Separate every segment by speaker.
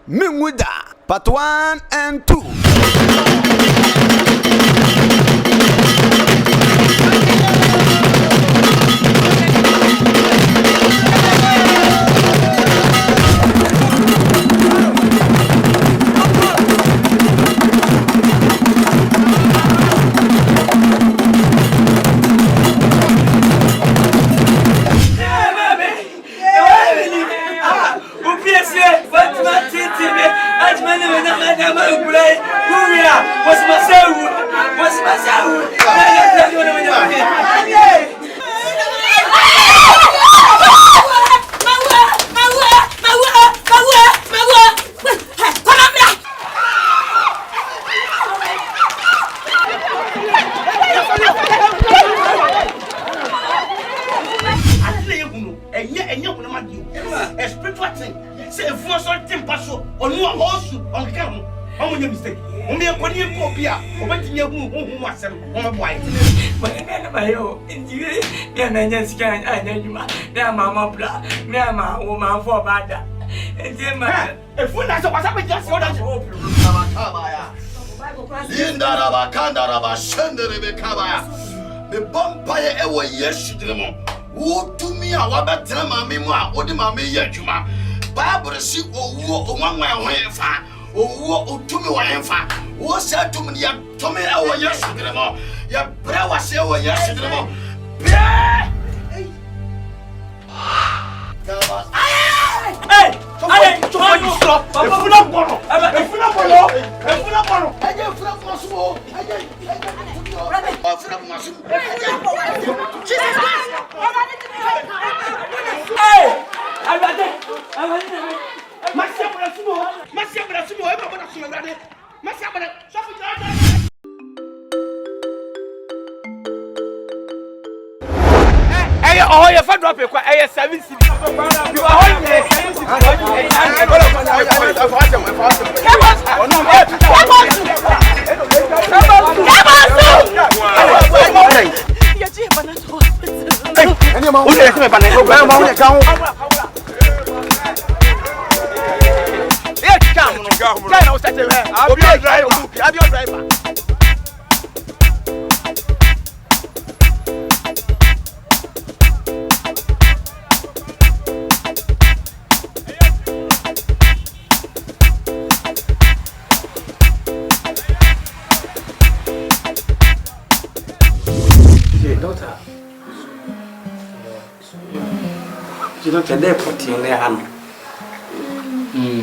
Speaker 1: Mingwida, part 1 and 2.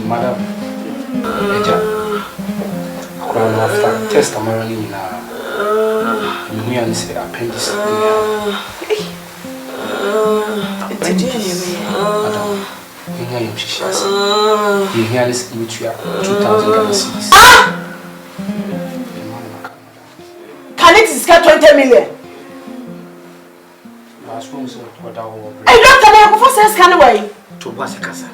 Speaker 2: Madam, after testimony in a say appendix. Madam, you hear this in 2006.
Speaker 3: Can it get 20 million? I don't know if I away.
Speaker 4: To what's a casa?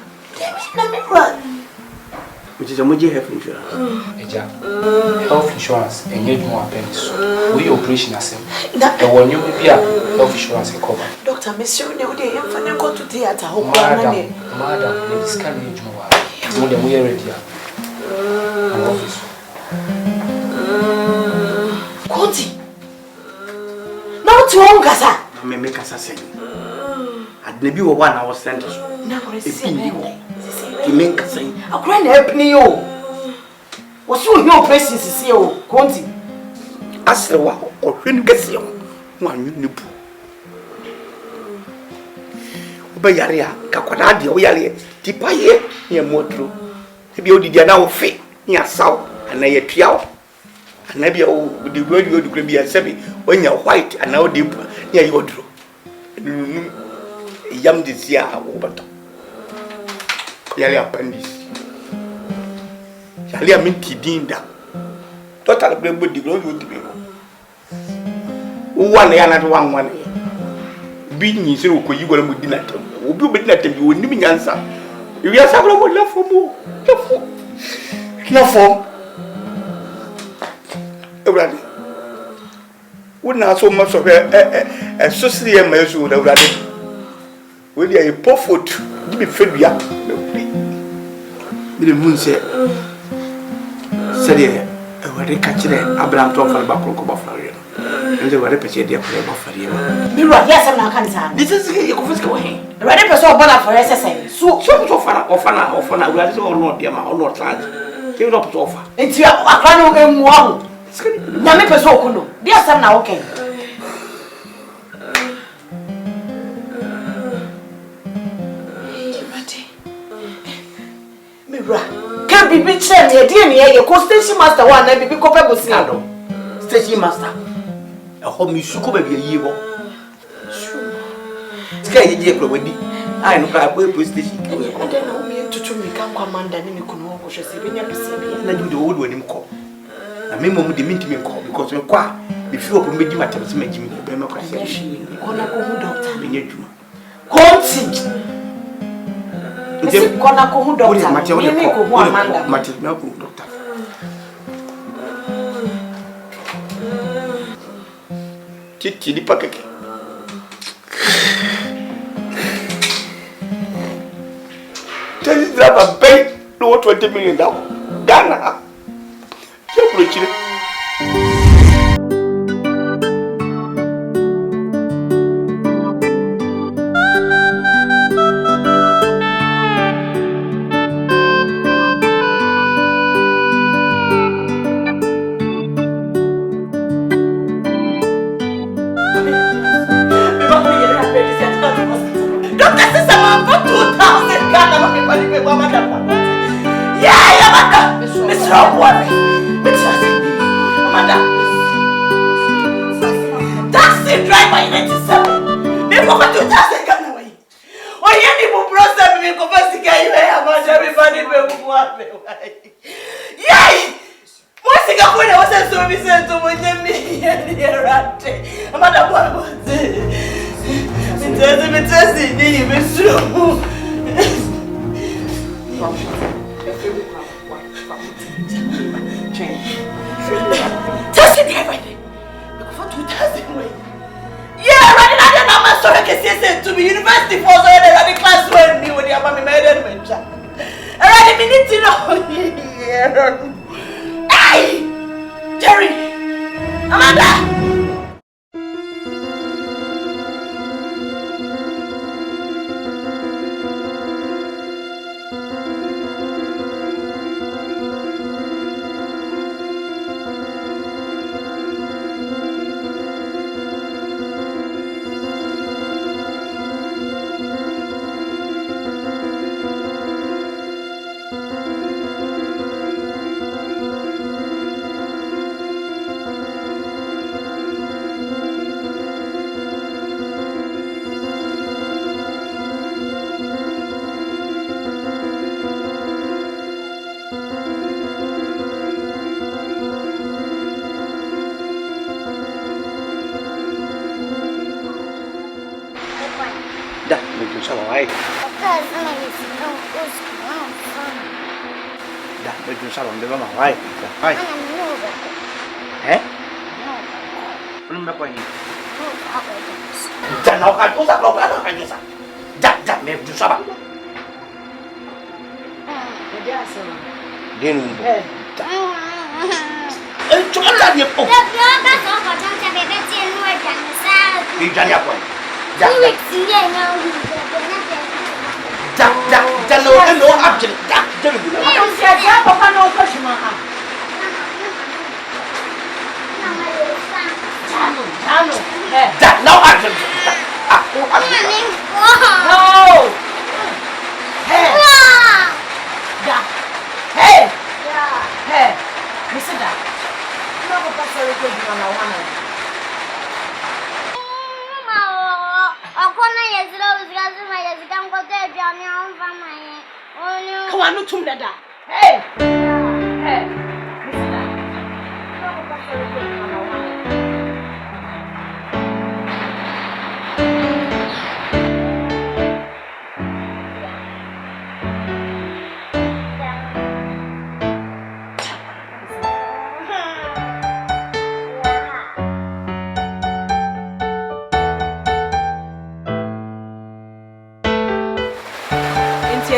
Speaker 3: Which is a Muji health insurance.
Speaker 2: Health insurance and you more appendix. We operation as him. The one you will be a health insurance cover.
Speaker 3: Doctor, Monsieur, you would have go to theatre.
Speaker 2: Madam, the scan age more. More than we are ready. Office.
Speaker 3: Conti. Not too long, Gaza.
Speaker 4: May make us a say. I'd maybe 1 hour sentence.
Speaker 3: Now,
Speaker 4: to make us say,
Speaker 3: a grand help me. Was you your presence is here, Conti?
Speaker 4: As the wow or when gets you one you nip. Obayaria, Caquanadi, Oyali, Tipaye, near Motro. If you did now fit near South and I a trial. And maybe with the word you would be a semi when you're white and now deep near your draw. Young this year, but Yali appendix. Yali a minty dinda. Total blame with the glory would be 1 year, not 1 year. Being you so you go with dinner. Will be with that you will need answer. You have several love for more. Love for everybody. Wouldn't have so much of a social measure would have rather. Will you a poor foot? Give me Febia. Me the moon said it. I will catch it. Abraham to offer back on Buffalo. And they were repeated their play for you.
Speaker 3: Yes, I'm not concerned.
Speaker 4: This is your first way.
Speaker 3: Ready for so bad for SSA. So
Speaker 4: offer, we are so not the amount or not charge. Give it up to offer.
Speaker 3: It's your Aquano and one. Name Pesokuno. Yes, I'm now okay. Can't be bitch, dear, your station master one, and be couple with scandal. Station master. A home you should be a year. Scare you, Chloe. I know I will put station. I don't know me to me come command and you can walk with a and I do the old one call. I mean, the mintimum call because you're quite before we made you matter to make him a democracy. On a good doctor, in your dream. Consent. Kona ko hu doctor mimi ko hu amanda mati na ko doctor titi di pakeke tell driver pay no 20 million down Ghana je pro chile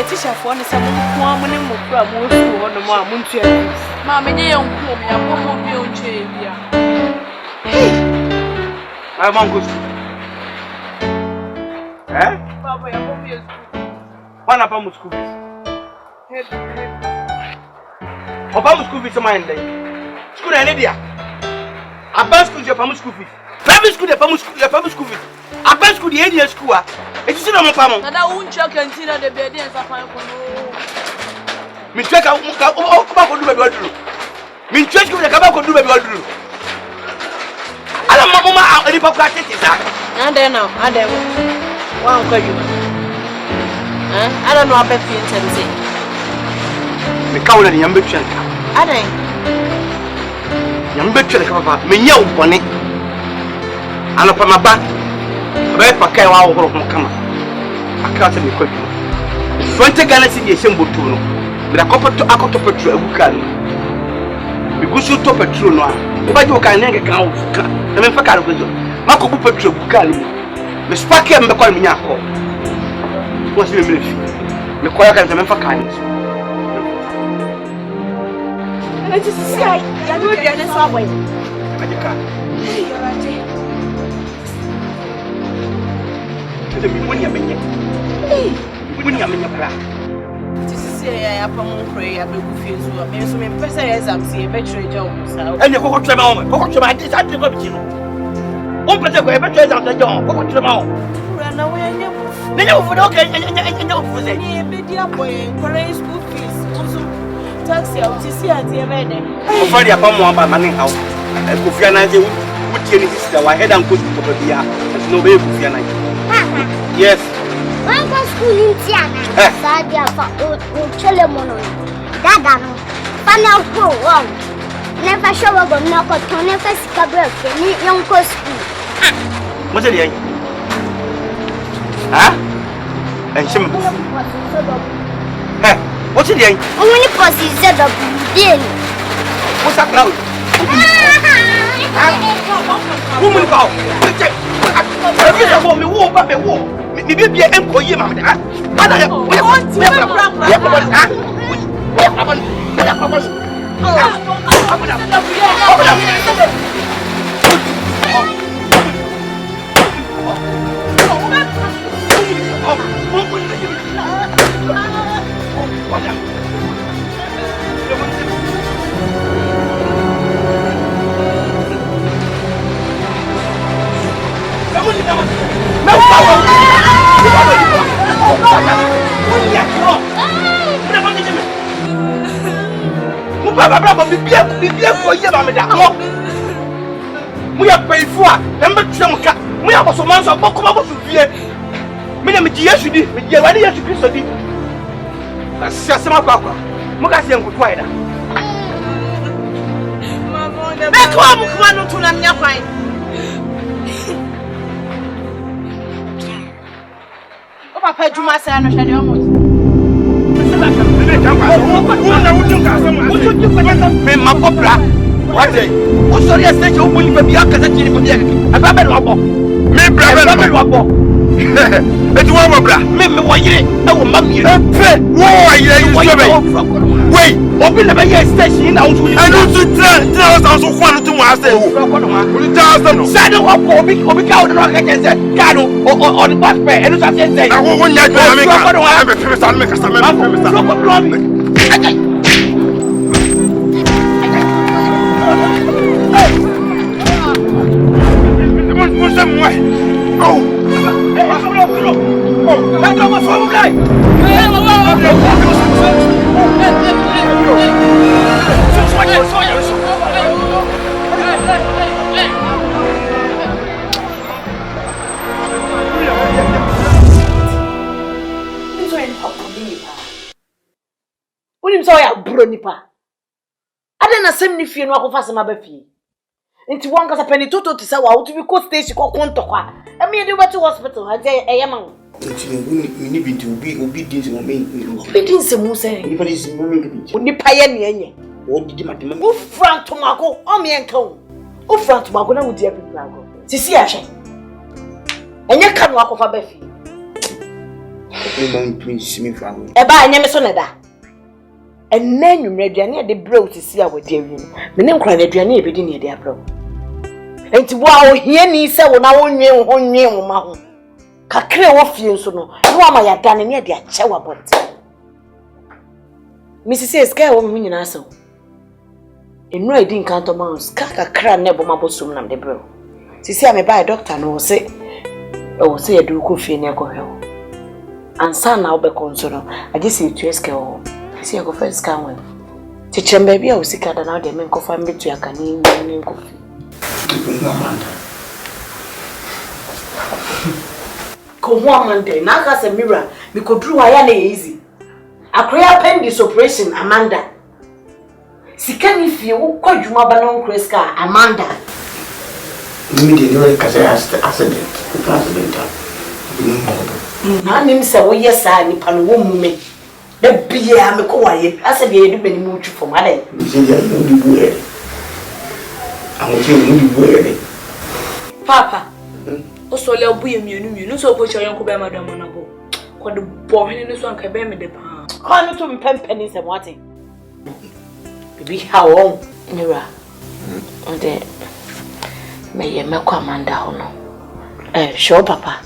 Speaker 5: teacher for ne some one when mo pro mo fu ho no mo amuntu e. Ma me nye yanku me abomo bi onche bia.
Speaker 4: I want go. Eh?
Speaker 5: Baba ya bomo ye school.
Speaker 4: One up on school fees. Opa school fees my day. School na dia. Aba school je pam school fees. Private school de pam school fees. Aba school de area school ah. E ti no mo pam.
Speaker 5: Na da uncha cantina de be dey safan ko no.
Speaker 4: Mi tweka o ba ko du be waduru. Mi tweka ko ka ba ko du be waduru. Ala mama ani pa kwa tete sa.
Speaker 5: And then now, and then one call you. I don't know about you.
Speaker 4: Me kawo na nyambe twa nka.
Speaker 5: Adan.
Speaker 4: Nyambe twa nka papa. Me nya ubone. Ano pa maba. Ba pa kai wa wo ho kama. Aka se me kwadu. 20 Ghana cedi esembotu no. Me da kopoto akoto petrol abuka no. Me gusu to petrol no a. O ba je o kan ne kan wo ka. Na me fa ka ro gbezo. Mako bu petrol abuka no. Me spark em be kwa me nya akọ. Wo se me mrefi. Me koya kan me fa ka ni.
Speaker 5: I just see I do the next way.
Speaker 4: Ajika. Tede mi woni amenye. Woni amenye bra.
Speaker 5: Just see I apa mo pray abegu fezu. Me so me pesa exam see e be treja o musa.
Speaker 4: Ene kokko trema o. Kokko trema adi sa de ko bi no. O pese ko e be treja am jo. Kokko trema o.
Speaker 5: Na we anya.
Speaker 4: Nenya wo fo okay enya wo fo ze.
Speaker 5: Ni be dia boy current school fees. Also taxi out see at e be dey.
Speaker 4: O fa dia pa mo aba mane hawo. E ko fia na je wutie ni sister wa head and coach to ko bia. No be ko fia na. Yes.
Speaker 6: When go school in Tiana, Sadia for Chelemono. Dada no. Pana go wow. Never show up on no ko to never sikabra ni yon ko school.
Speaker 4: Mo se dey. Ha? En shim. Eh, what is dey?
Speaker 6: Only posi ze do bien.
Speaker 4: What's that crowd? Woman go. I me wo ba me wo. Me be enko ye ma me ha. Ada ya. Bibia ko ye ba me da mo mu ya paifu a em be twem ka mu ya boso manso bokoma boso vie me na me di Yesu di me di wani Yesu Kristo di asiase ma kwa mu ka se nkutu aida
Speaker 5: Me ko am kwa no to na nya kwan. O papa juma sa no hwede o mo.
Speaker 4: Me ma popra what day o sorry say you buli baby aka say chiri baby aka aba be no abo me bra be no abo e tu wa bra me wo yire e wo mam yire pe wo yire you so be wait obi le be ye station na unto and you tell us so kwa no tu wa say o tell us no say no obi ka o no ka say ka no o the bus pe e no say na wo nya ju na me ka be fe sa me ka sa me
Speaker 5: Nipa ada na sem ni fie no akofa sem aba fie nti won kasa pani toto ti sa wa wo to ko station ko konto kwa e me de wati hospital ha je e yema
Speaker 3: nti ni bi obi din se mo me
Speaker 5: obi din se mo se
Speaker 3: ni pa din se mo me bi
Speaker 5: nipa ye ne enye
Speaker 3: o didi matema
Speaker 5: wo franto mako o me enka wo franto mako na wo dia people ago sisi a hwe enye ka no akofa ba fie
Speaker 4: Mom, please, me from.
Speaker 5: Eba, I never saw that. And then you read your the bro to see our dear you. The name cried at your neighbor, didn't you, bro? And to wow, here me say when I won't know on you, Mamma. Kakre off you so no. You are my done near their chow about. Mrs. says, Girl, woman, you know so. In no, I didn't count a mouse. Kaka cran never mabble soon, I'm the bro. She say, I'm a by doctor, no say. Oh, say a do coffee near go hell. And son now be concerned. I just see to escape. See, I go first come. Teacher, baby, I will see that now the men confirm me to a canine coffee. Come on, Monday. Now, as a mirror, we could do a easy. A prayer pen this operation, Amanda. See, can if you call you Mabanon Cresca, Amanda?
Speaker 4: Immediately, because I asked the accident.
Speaker 5: My name is a yes, I nipan woman. The beer, I'm a quiet. I said, you do many more for my day.
Speaker 4: You see, I don't do it. I want you to wear it.
Speaker 7: Papa, also, I'll be a munu, so put your uncle by Madame Monabo. What the boy in this one can bear me the pound.
Speaker 5: Call to me pennies and what? Be how long, Mira. And then may you make Amanda Hono. Sure, Papa.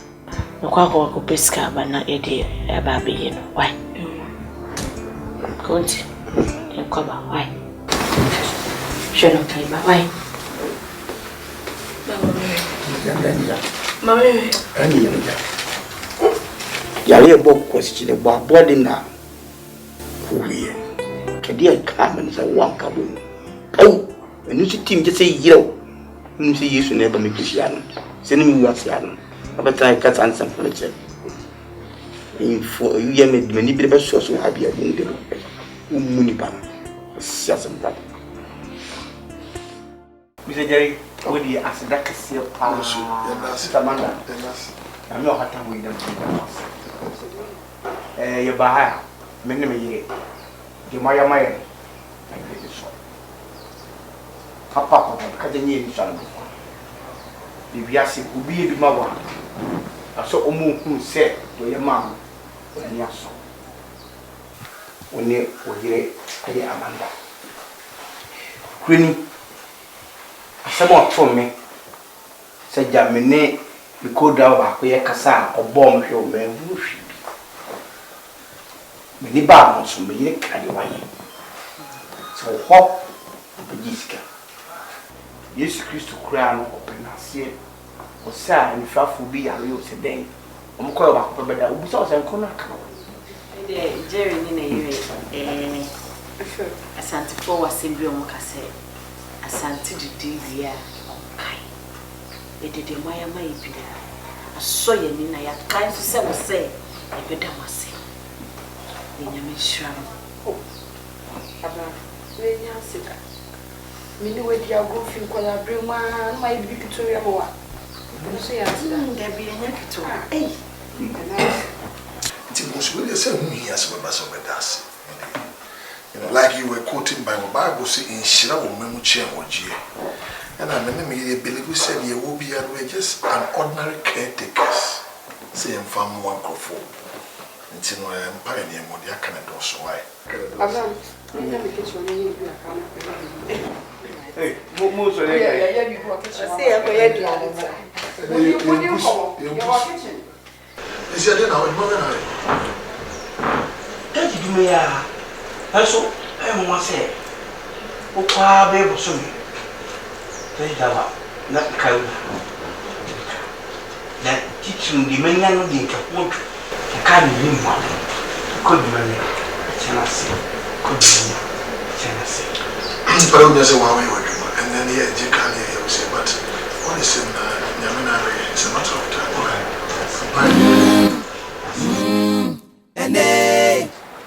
Speaker 5: No quack or biscuit, but not a dear, a baby. Why? Go to and cover. Why? Should not pay, but why?
Speaker 7: Mammy,
Speaker 4: Yale book question about body now. Who here? Kadia Carmen's a one kaboom. Oh, and you see team just say yo. You see, you should never make this yarn. Send me what's yarn. About I cut and some furniture. For you made many people so happy. I didn't do Munipan. Shazam that.
Speaker 3: Mr. Jerry, what do you ask that? Amanda, I'm not happy with them. Your Bahia, many the Maya Maya. Papa, Cadenian son. The Biasi will be the mother. I saw Omu who said to your mom when you saw. When you were here, Amanda. Queen, someone told me, said Jamine, we could drive back where Cassa or bomb your man. Many barns from me carry away. So hop the Giska. Yes, Christo crown open as yet. Or sad and far for be a real sedan. I'm called back, but I will be so and corner.
Speaker 5: Jerry, in a Santa for was Symbion Casse. A Santa Divia. It did a Maya maybe. I saw you in I had kind to say, I better must say. In your mission. Oh, Abba, Minute you are going to collaborate, my Victoria. There be a yankee to her. Eh?
Speaker 8: It was really say who he has with us. Like you were quoting by the Bible, say in Shira or Memuchi or G. And I believe we said you will be just an ordinary caretakers. Say in farm one crofo. It's in my pioneer Modia Canada, so why?
Speaker 3: Hey, most of
Speaker 8: Is your dinner with mother?
Speaker 4: Don't you do me? Also, I want to say, oh, baby, so me. Not cow. That teaching the men and the caput, the kind of one. Good money, Tennessee. Good money, Tennessee.
Speaker 8: But I just say why we were doing, and then yeah, you can't hear him say, but what is in Yamina? It's a matter of time.
Speaker 1: And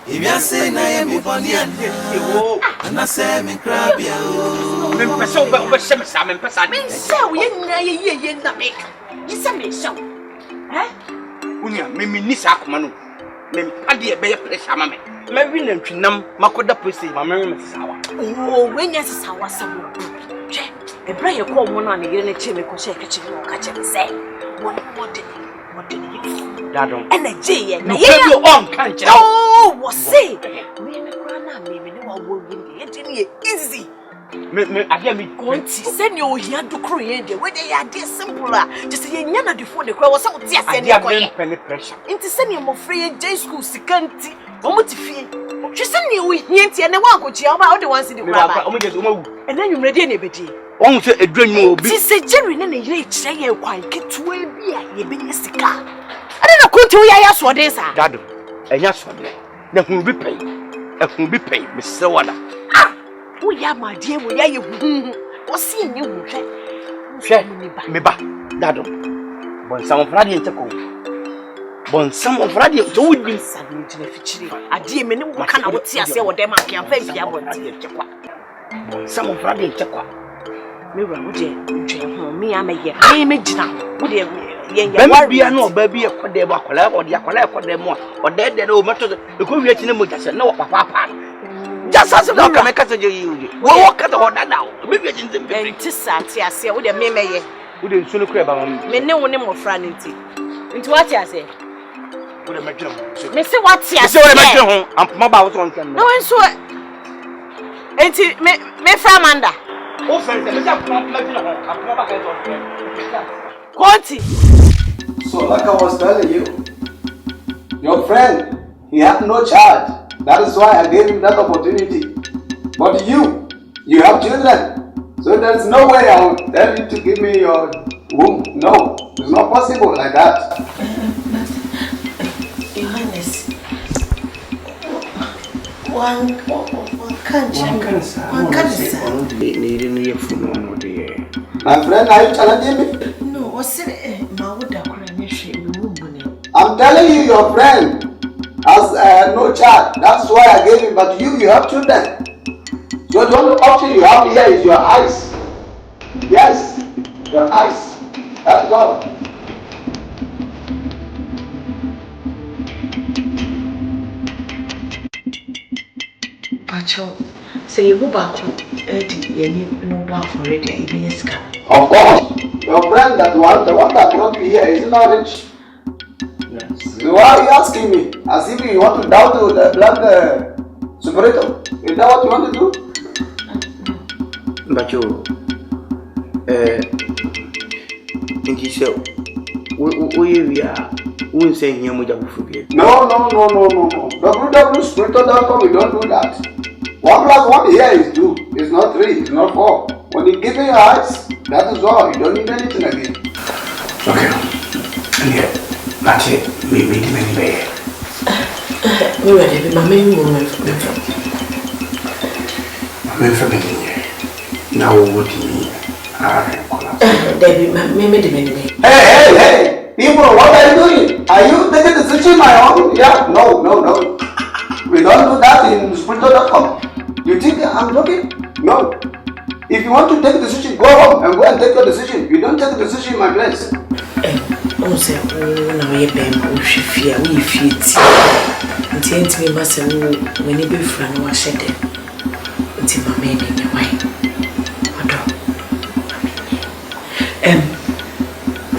Speaker 1: if you say I am funny and I say me crab you.
Speaker 3: So, but some and person.
Speaker 5: So, you make. You send me so. Eh?
Speaker 3: Unia, Mimi Nisa Manu. Mem Paddy a bear place, Mamma. Maybe them Chinam, Makoda Pussy, my memory.
Speaker 5: Oh, when yes, I was some. A prayer call one on the unit chimney could shake a chicken or catch it. Say, what Dadon. And a J.
Speaker 4: No, you on can't you?
Speaker 5: Oh, what say? Easy.
Speaker 4: I hear me.
Speaker 5: Send you here to create the way they are simpler. Just say, Yana before the crowd was so dear.
Speaker 4: I have penny pressure.
Speaker 5: Into sending more free J school, Sikanti, or Motifi. She send you with Yanti and the one go to all the ones in the crowd. And then you ready anybody.
Speaker 4: Almost a dream will be.
Speaker 5: She said, Jerry, and a late say, quite get to a beer, you being a sticker. I don't know, could you ask what this are?
Speaker 4: Dado, and yes, that will be paid. That will be paid, Miss Sawana.
Speaker 5: We are, my dear, we are you. What's seeing you?
Speaker 4: Share me back, Dado. Bon, some of Radiant to go. Bon, some of Radiant to win something to the future. I dear me, what can I say what them I can pay for your some of Radiant Chakwa. Me, me, I may get image now. Would you be a no baby a codeba or the accolade for them or dead no matter the good just no papa. Just as a dog can cut you. Walk at the order now. Maybe it's in the very tissanty. I say, would a meme would you soon crab on me? No one more friend into what I say. Would a matter. Missy, what's your so I'm about one. No one saw it. Ain't it me from Amanda? Oh,
Speaker 9: so like I was telling you, your friend, he had no charge. That is why I gave him that opportunity. But you have children. So there's no way I would tell you to give me your womb. No, it's not possible like that.
Speaker 5: Johannes, one can't.
Speaker 9: My friend, are you challenging me?
Speaker 5: No, what's it?
Speaker 9: I'm telling you, your friend has no child. That's why I gave him. But you have children. So the only option you have here is your eyes. Yes, your eyes. That's all.
Speaker 5: Pacho, say you go back.
Speaker 9: Of course, your friend the one that brought me here is not rich.
Speaker 4: Yes.
Speaker 9: So why are you asking me? As if you want to doubt the blood superator. Is that what you want to do?
Speaker 4: But you, think you so? We are. We say here we don't forget.
Speaker 9: No. www.spiritual.com, we don't do that. 1 + 1 here is 2. It's not 3. It's not 4. When you give me your eyes, that is all. You don't need anything again.
Speaker 4: Okay. And yet, that's it. We meet him anyway.
Speaker 5: We were there. My main woman from
Speaker 4: now what do you mean?
Speaker 5: Debbie, maybe.
Speaker 9: Hey! People, what are you doing? Are you taking the decision my own? Yeah? No. We don't do that in spiritual.com. You think I'm joking? No. If you want to take a decision, go home and go and take your decision. You don't take a decision in my place.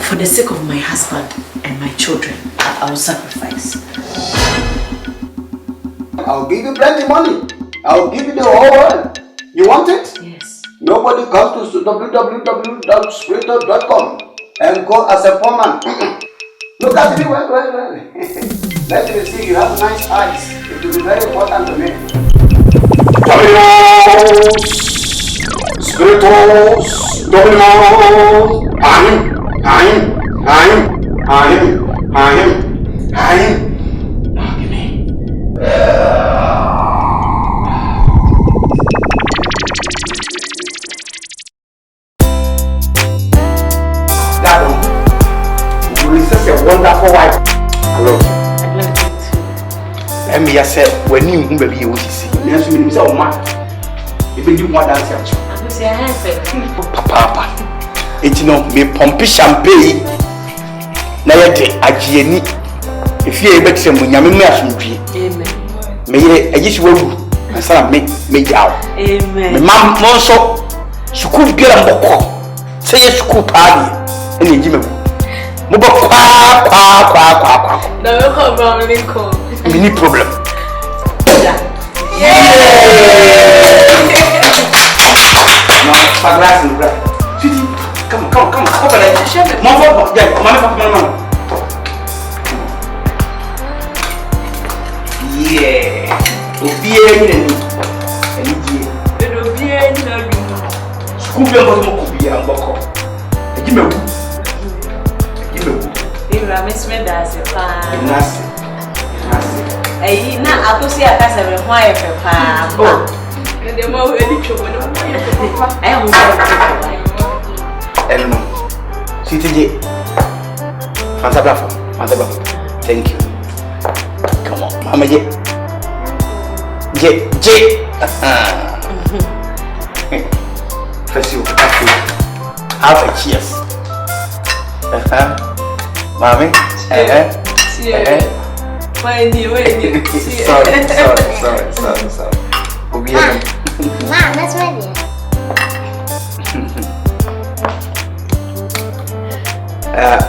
Speaker 5: For the sake of my husband and my children, I will sacrifice.
Speaker 9: I'll give you plenty of money. I'll give you the whole world. You want it?
Speaker 5: Yes.
Speaker 9: Nobody comes to www.spiritual.com and go as a poor man. Look at me well. Let me see, you have nice eyes. It will be very important to me. Spiritus, Dominus, wonderful wife. Hello.
Speaker 5: I love it too.
Speaker 4: Let me just say, when you baby, you will see. Yes, you will say, oh man, even you want dance at you.
Speaker 5: I'm say I have
Speaker 4: Papa. It's no me pompe champagne. Na yete agieni. If you able to me nyame me asomdwie.
Speaker 5: Amen.
Speaker 4: Me ye agisi wawu. Ansana me yawo.
Speaker 5: Amen.
Speaker 4: Me mam mo so suku biara mbokọ. Say ye suku paadi. Ene nji me. Muba kwa.
Speaker 7: No, we come down Lincoln.
Speaker 4: Mini problem.
Speaker 3: Yeah. No, glass in the bread. Sweetie, come on. Mama. Yeah. Obie ni. School member mo kubi amboko. Ejimewu.
Speaker 7: Ira miss me da se pa.
Speaker 3: Nasi.
Speaker 7: Eyi na akosi akasa me ho aye fe pa. Oh. Ende mo edi chomo no mo aye fe pa. Aye ho aye.
Speaker 3: Elmo. Sweetie. Fanta Bravo. Thank you. Come on, Mama J. First you have a cheers. Mommy.
Speaker 7: Fine,
Speaker 3: Sorry.
Speaker 6: Mom, that's ready.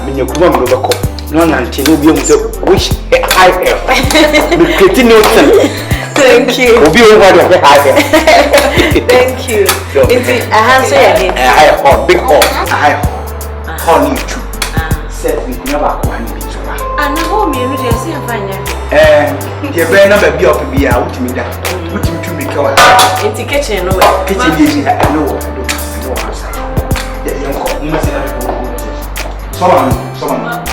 Speaker 4: Minha kuma mrobako. No nanti no bi omuze which I am. Me create no thing.
Speaker 7: Thank you.
Speaker 4: Obi o wa de high.
Speaker 7: Thank you. It's a hands again.
Speaker 4: I hot big hot. I honey too. Said we could never go and be so.
Speaker 7: And now me no dey see afanya.
Speaker 4: The be na ba bi op bi a utimi da. Utimi tu make wa.
Speaker 7: Into kitchen no.
Speaker 4: Kitchen dey I know outside. Yeah, you come. You must say that. Someone.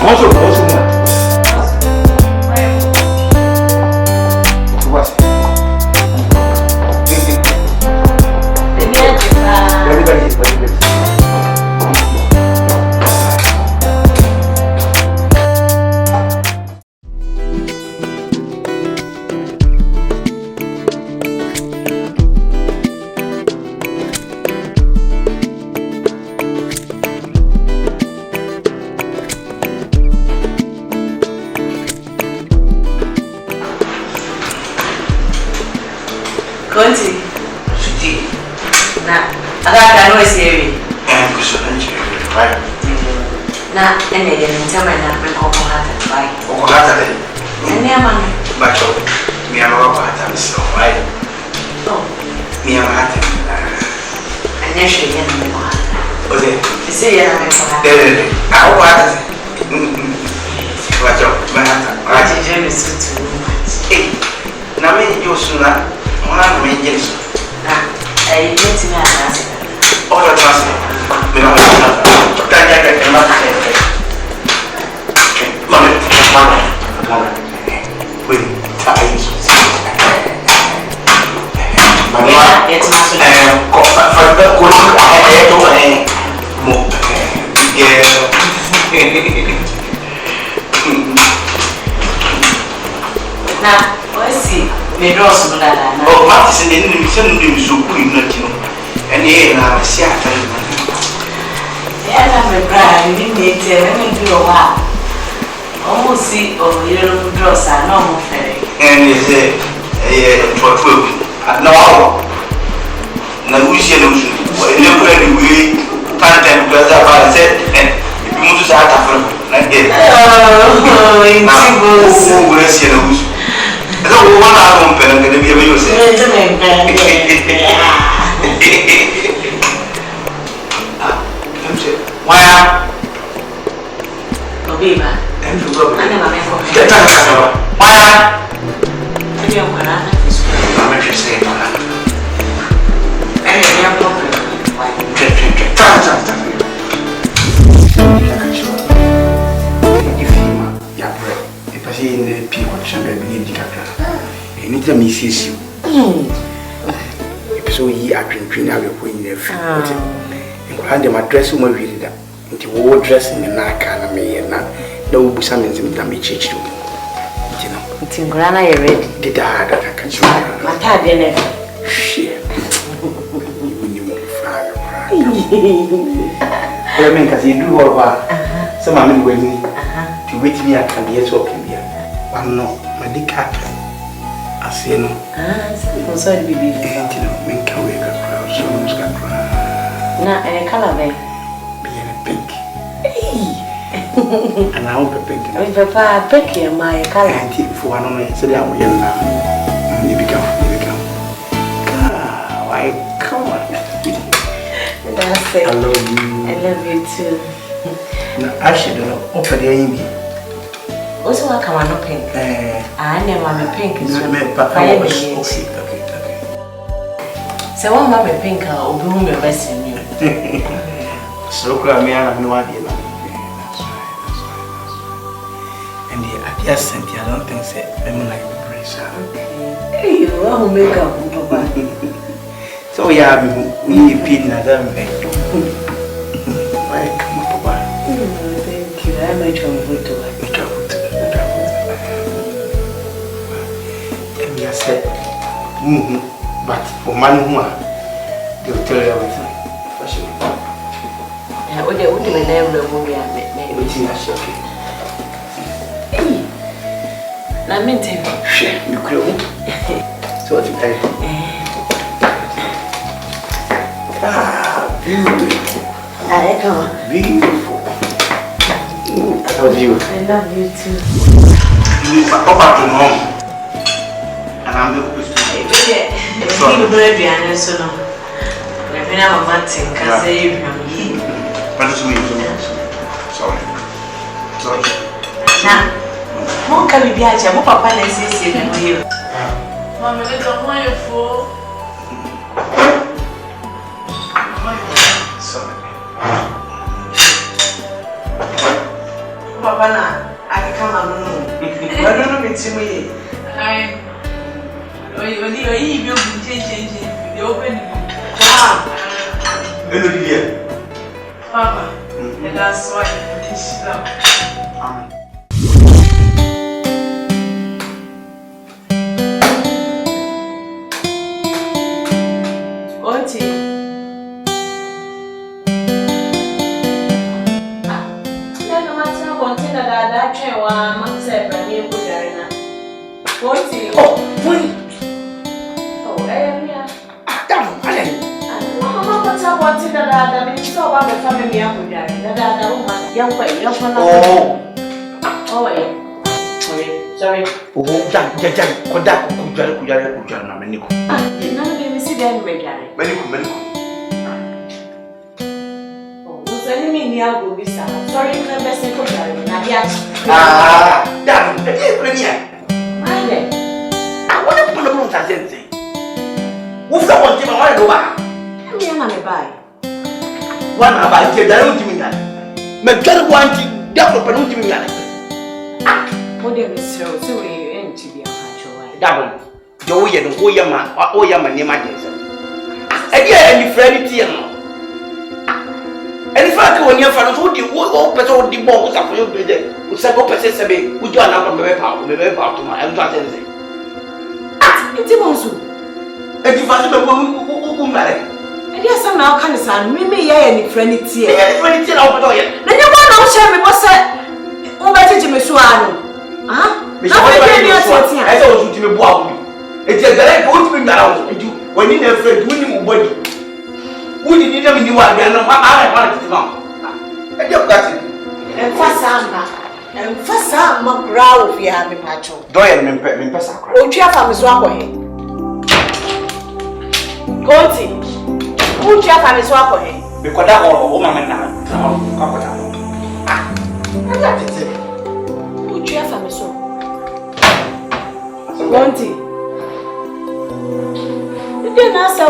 Speaker 4: Also. What? Everybody.
Speaker 5: Conti. Na, aga no esi
Speaker 3: So right?
Speaker 5: Na, ene de ntama na me ko hata try.
Speaker 3: Oko hata le.
Speaker 5: Ene ama no.
Speaker 3: Bacho. Mi ama ko hata so, right?
Speaker 5: Oh.
Speaker 3: Mi ama hata.
Speaker 5: Ene she ye na me ko hata.
Speaker 3: Oze.
Speaker 5: Ese ye na me ko hata.
Speaker 3: Dele. Ah, ko hata. Bacho, ma hata.
Speaker 5: Ati je me sutu.
Speaker 3: Eh. Na me yo suna. Ona me jesu.
Speaker 5: Na, ai jeti na nasi.
Speaker 3: Oh, that's awesome. Me no hata. Mama. Wait, ties. Mama,
Speaker 5: it's not so. Now, let's see. Me draw some that.
Speaker 3: Oh, Martin, and then we send him so quick, not you know. And here, now, see, I tell you.
Speaker 5: Yeah, I'm a bride. You need to let me do a while. Almost see, oh, you don't draw some normal ferry.
Speaker 3: And he said, no, we see no, we can't tell because I said, and if you move to South Africa, like it.
Speaker 5: Oh,
Speaker 3: bless you. I don't want to open and be able to say, why?
Speaker 5: Obiba.
Speaker 3: And you go.
Speaker 5: I never met for
Speaker 3: Get out. Why?
Speaker 5: I don't want to
Speaker 3: I'm interested in that.
Speaker 5: I don't know.
Speaker 4: Anytime he sees you, so he actually have a queen if you hand him a dress woman really that into war dressing and I can't make it now. No, something to me church to
Speaker 5: Tingrana, you ready?
Speaker 4: Did I can show
Speaker 5: my dad didn't.
Speaker 4: shit? You I mean, because you do all about some I'm waiting to wait me. I can be a talking here. I'm not my dick cat. I say no.
Speaker 5: I'm sorry, baby.
Speaker 4: Make a way, crowd, so much got
Speaker 5: Now, and a color, babe.
Speaker 4: being a pink.
Speaker 5: Hey,
Speaker 4: And I won't be pink.
Speaker 5: Papa, pick your my color.
Speaker 4: And for one of my said, I will now. You become. Why, come on.
Speaker 5: That's it.
Speaker 4: I love you.
Speaker 5: I love you too.
Speaker 4: No, I should know. Open the Amy.
Speaker 5: Also, I come on pink. I never am pink.
Speaker 4: Okay.
Speaker 5: So, one mamma pink or bloom your best in you.
Speaker 4: So, me, I have no idea. And the idea sent you, I don't think so. I'm like the brace.
Speaker 5: Hey, you want to make up, Papa.
Speaker 4: So, yeah, we pin another man. Come on, Papa.
Speaker 5: Thank you. I made you a good one.
Speaker 4: And you said, but for man who they'll tell you everything. For sure.
Speaker 5: Yeah, what they would do when I remember me.
Speaker 4: Waiting, I shall be.
Speaker 5: I meant to
Speaker 4: share you could. So, what you pay? Beautiful.
Speaker 5: I come.
Speaker 4: Beautiful. I love you.
Speaker 5: I love you too.
Speaker 4: You need to go back to mom. And I'm the person.
Speaker 5: You bread and so no. I've been out of my thing because they
Speaker 4: What is me? Sorry.
Speaker 5: Now, who can be at your papa and say, you?
Speaker 7: Mamma, let's go on your phone.
Speaker 5: Papa, I come alone. I don't know it's me.
Speaker 7: You change the open. Papa, and that's why she's up.
Speaker 5: Sorry.
Speaker 4: Oh, Kodak, Kujar, Manico.
Speaker 5: None of them see them regularly.
Speaker 4: Medical.
Speaker 5: Oh, so any mean you will be sorry, no best in Kujar.
Speaker 4: Damn, the premier. I want to put a room as anything. Who's the one thing I want to go back?
Speaker 5: I'm going to buy.
Speaker 4: One about it, I don't give me that. Make God want to develop an ultimate.
Speaker 5: What do you say? So we ain't to be a patch.
Speaker 4: Double. Joey and Oyama near my days. And yeah, and the friend here. And if I go on your father, who the person the ball was up for you today, who said, "Go, Pesce, who do another power to my elder." It's a monsoon. And if I don't know who married.
Speaker 5: And yes, I'm now kind of son, maybe any friend it's here.
Speaker 4: Any friend it's here over there.
Speaker 5: Then you want to share me what's that? Over to Jimmy Suano. Huh?
Speaker 4: I saw you to be bound. It's a direct going to be around with you when you have friend winning body. Who did you know you are? I want to know. And you've got it.
Speaker 5: And first, I'm proud of you having patcho.
Speaker 4: Doyle and Pessa.
Speaker 5: Oh, you have a swap here. Go who you have a swap here?
Speaker 4: Because that all woman now. I got it.
Speaker 5: Who you have a swap? Gonti. You didn't answer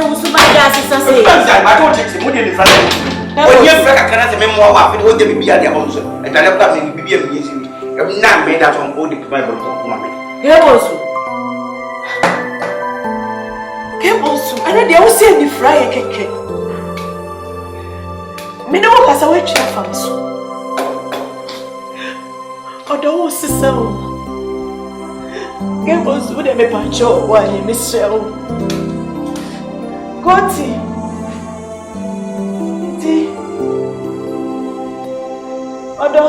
Speaker 5: who's my gas.
Speaker 4: I don't take the money in front of you. When you're a cancer, memoir, it would be at the house, and I never got me be amusing. I'm not made out on all the Bible.
Speaker 5: Cables, and they all say the fry cake. Minnow has a witch from so. Or the sister. Cables would have a punch while you miss so. Gonti. Odo.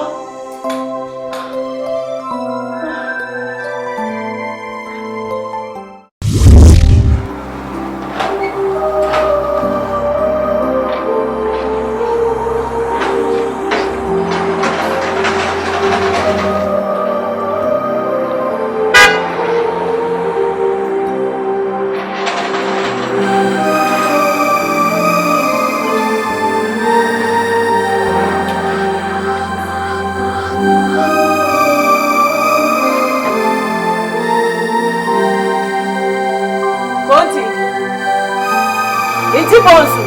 Speaker 5: Iti bonsu.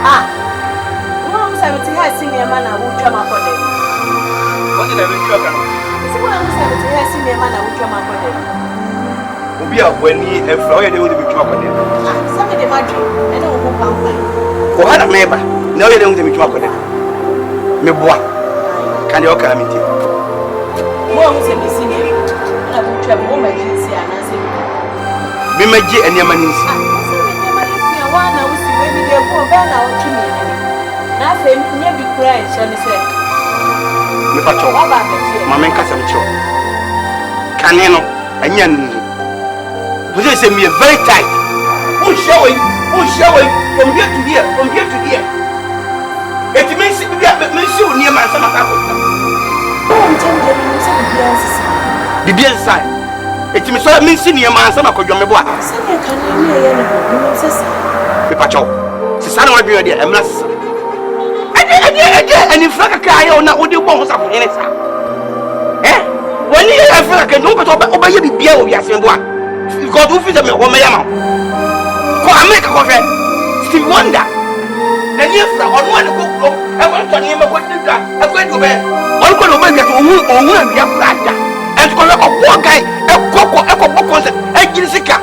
Speaker 5: Ah. Mom say we have senior man na who twama for them.
Speaker 4: What did I be talking?
Speaker 5: Isi mom say we have senior man na who twama for them.
Speaker 4: Obi a wani e fra o ye de wo de bi twama for them.
Speaker 5: Ah, some de madri. E no go pampa.
Speaker 4: Ko hana meba. Na o ye de wo de bi twama for them. Me boa. Kan yo ka mi ti.
Speaker 5: Mom say me senior. Na who twama mo emergency ana say.
Speaker 4: Me maji enema ni nsi.
Speaker 5: Wana usi webi de ko ba na o tumi ni. Na fe nye bi kura e che ni se.
Speaker 4: Me pa cho. Ma men ka sam cho. Kane no anya ni. Bu say me very tight. Who show it from here to here, from here to here. It means me show ni ma sama ka ko.
Speaker 5: O ntende ni se bi
Speaker 4: biansa. It means so me si ni ma sama ko dwome bo a.
Speaker 5: Se ne kan ni ye ni bo se se.
Speaker 4: Me pa cho. Se sa na wa bi de emla se. Ani fraka ka ya ona odi bo ho sa ko ni sa. Wani ya fraka no ko to ba ye bibia wo wiase bo a. Because who fit me wo me yama. Ko America ko fe. Steve Wonder. Na ni fra onu ani ko ko e ko to ni me ko dinka. E ko do be. On ko no be ke owu abia prada. En ko le ko bo guy e ko bo concept e giri sika.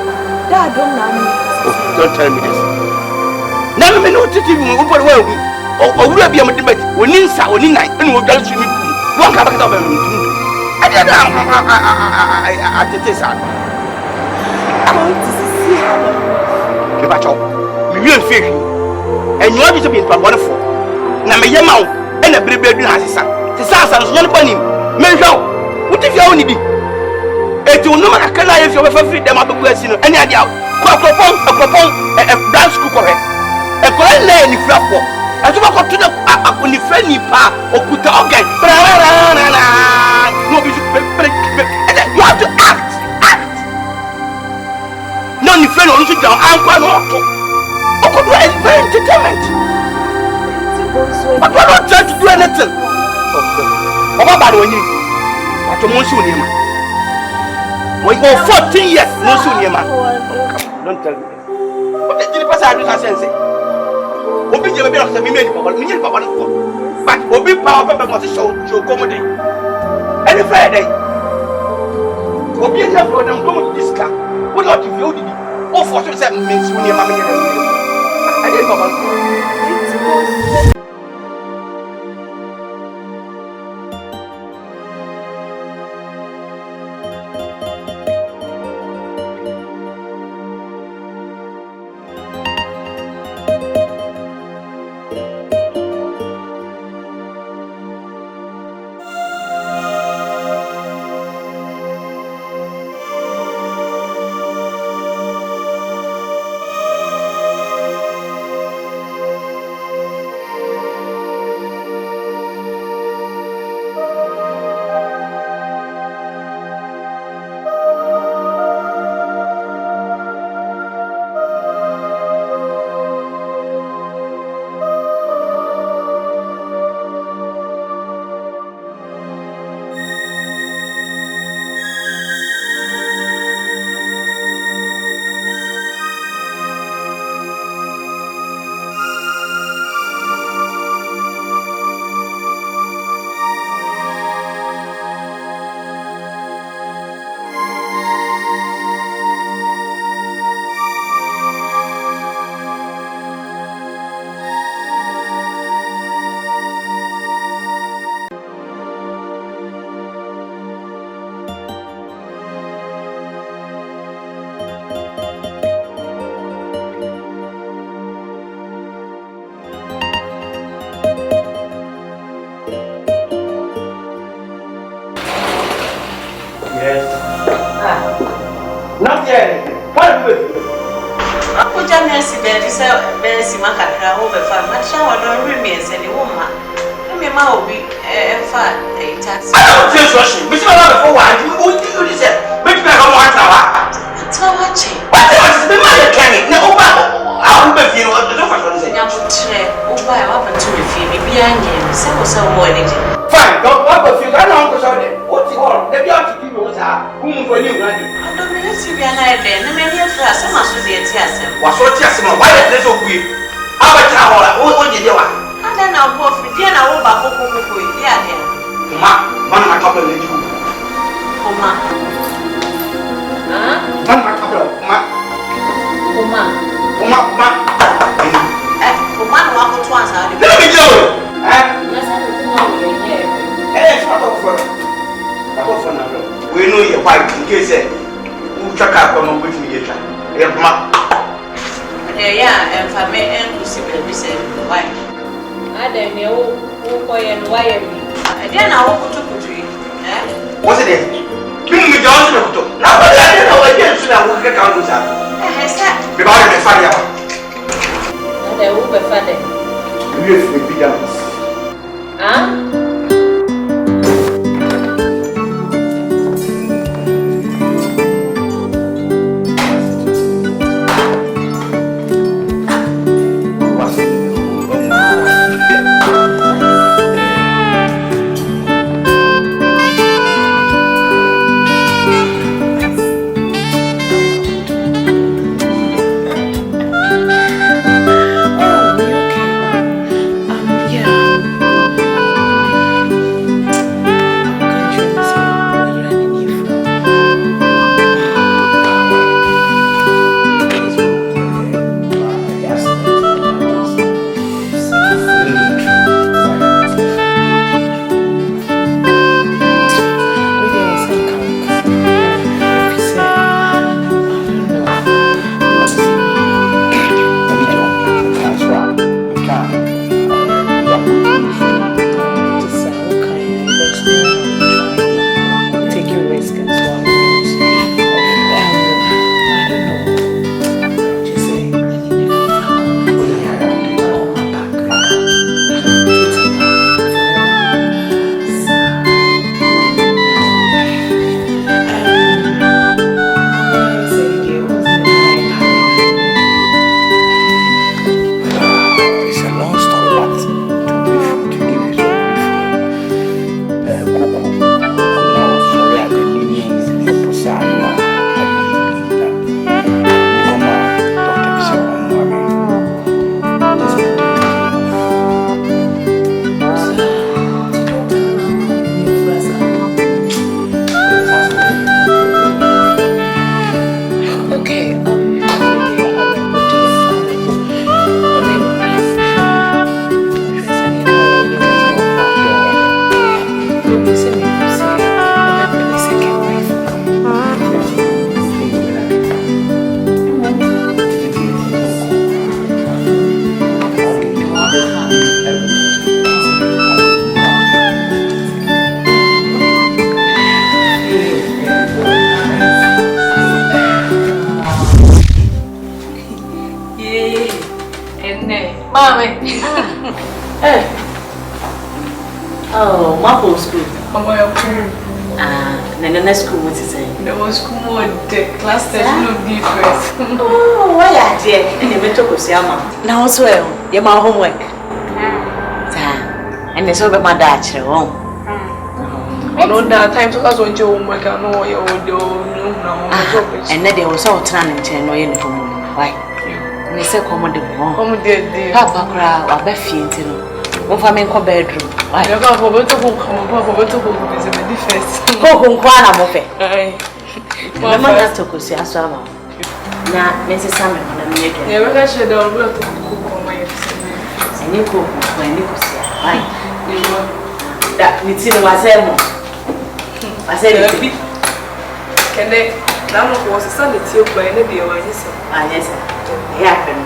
Speaker 5: Da dom na me.
Speaker 4: Don't tell me this. Na me no titi mu wo bo wa owura bia me debate oni nsa oni nan ene wo dwale sumi kum won ka bakata ba me ntum ade da atete sa ke ba cho me wi enfie enyo bi so bi npa bonefo na me yema wo ena brebe du hasisa te sa asa no no panim me hwa wo ti fia woni bi eti onu ma kala ye fia we fa free dem abebu asi no ene ade akropon dance school ko he e ko le ni frafo ati ba ko to the akoni frani pa okuta organ no be you have to act no ni frani onu so down ankwa no to okodo is very entertainment but we don't try to do anything oba ba do yin wato mo nsi oni ma we go 14 years no nsi oni ma don't tell me what did you pass out with sense obi je be be so mi me ni papa no but obi power be mo se show comedy any friday obi je for dem come discuss what not if you did o for so say me si ni ma me ni I did papa
Speaker 5: Tibiana then, and many of us, some must be a tiasem.
Speaker 4: Was what yes, why the place of we? Avatar, what did you want?
Speaker 5: I don't know what for dinner over Coco, yeah, dear.
Speaker 4: One of my couple of you.
Speaker 5: Oma.
Speaker 4: One of my couple of
Speaker 5: Oma. Oma, walk to us.
Speaker 4: Let me go. We know your wife in case you check out on which me.
Speaker 5: Yeah, and for me, and to see baby said, why? I don't know why and why. I didn't know what to put you.
Speaker 4: What's it? Bring me down to the now, but I don't know what you're saying. I will get out of that. The body is funny.
Speaker 5: They will be funny.
Speaker 4: You have to be down.
Speaker 5: Huh? Oh, Maple School. Nana school, what is it?
Speaker 7: There was school more the class session of the first.
Speaker 5: Oh, why are you? And you went to Kosiama. Now, as well, you're my homework. And there's over my dad.
Speaker 7: No, that time to us on your homework. I know you would do.
Speaker 5: And then they was all turning to annoy you. Why? And they said, come on, Papa crowd, or Beffy, what I mean, bedroom. I don't know for to go is a defense. Go home, Kwana Mofe. Mamma has to go see us. Now, Mrs. Salmon, never should all go to cook my and you cook when you see. That it's in my sermon. I said, can they? Now, was a Sunday till by any day or anything. Ah, yes, it happened.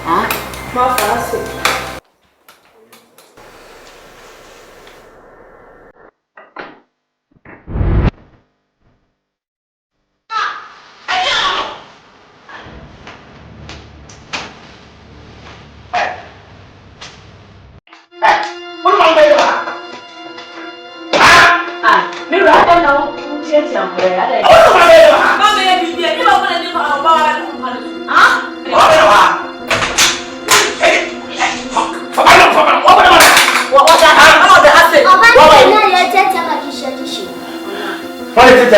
Speaker 5: Huh? More fast.
Speaker 7: the hassle.
Speaker 4: What is it?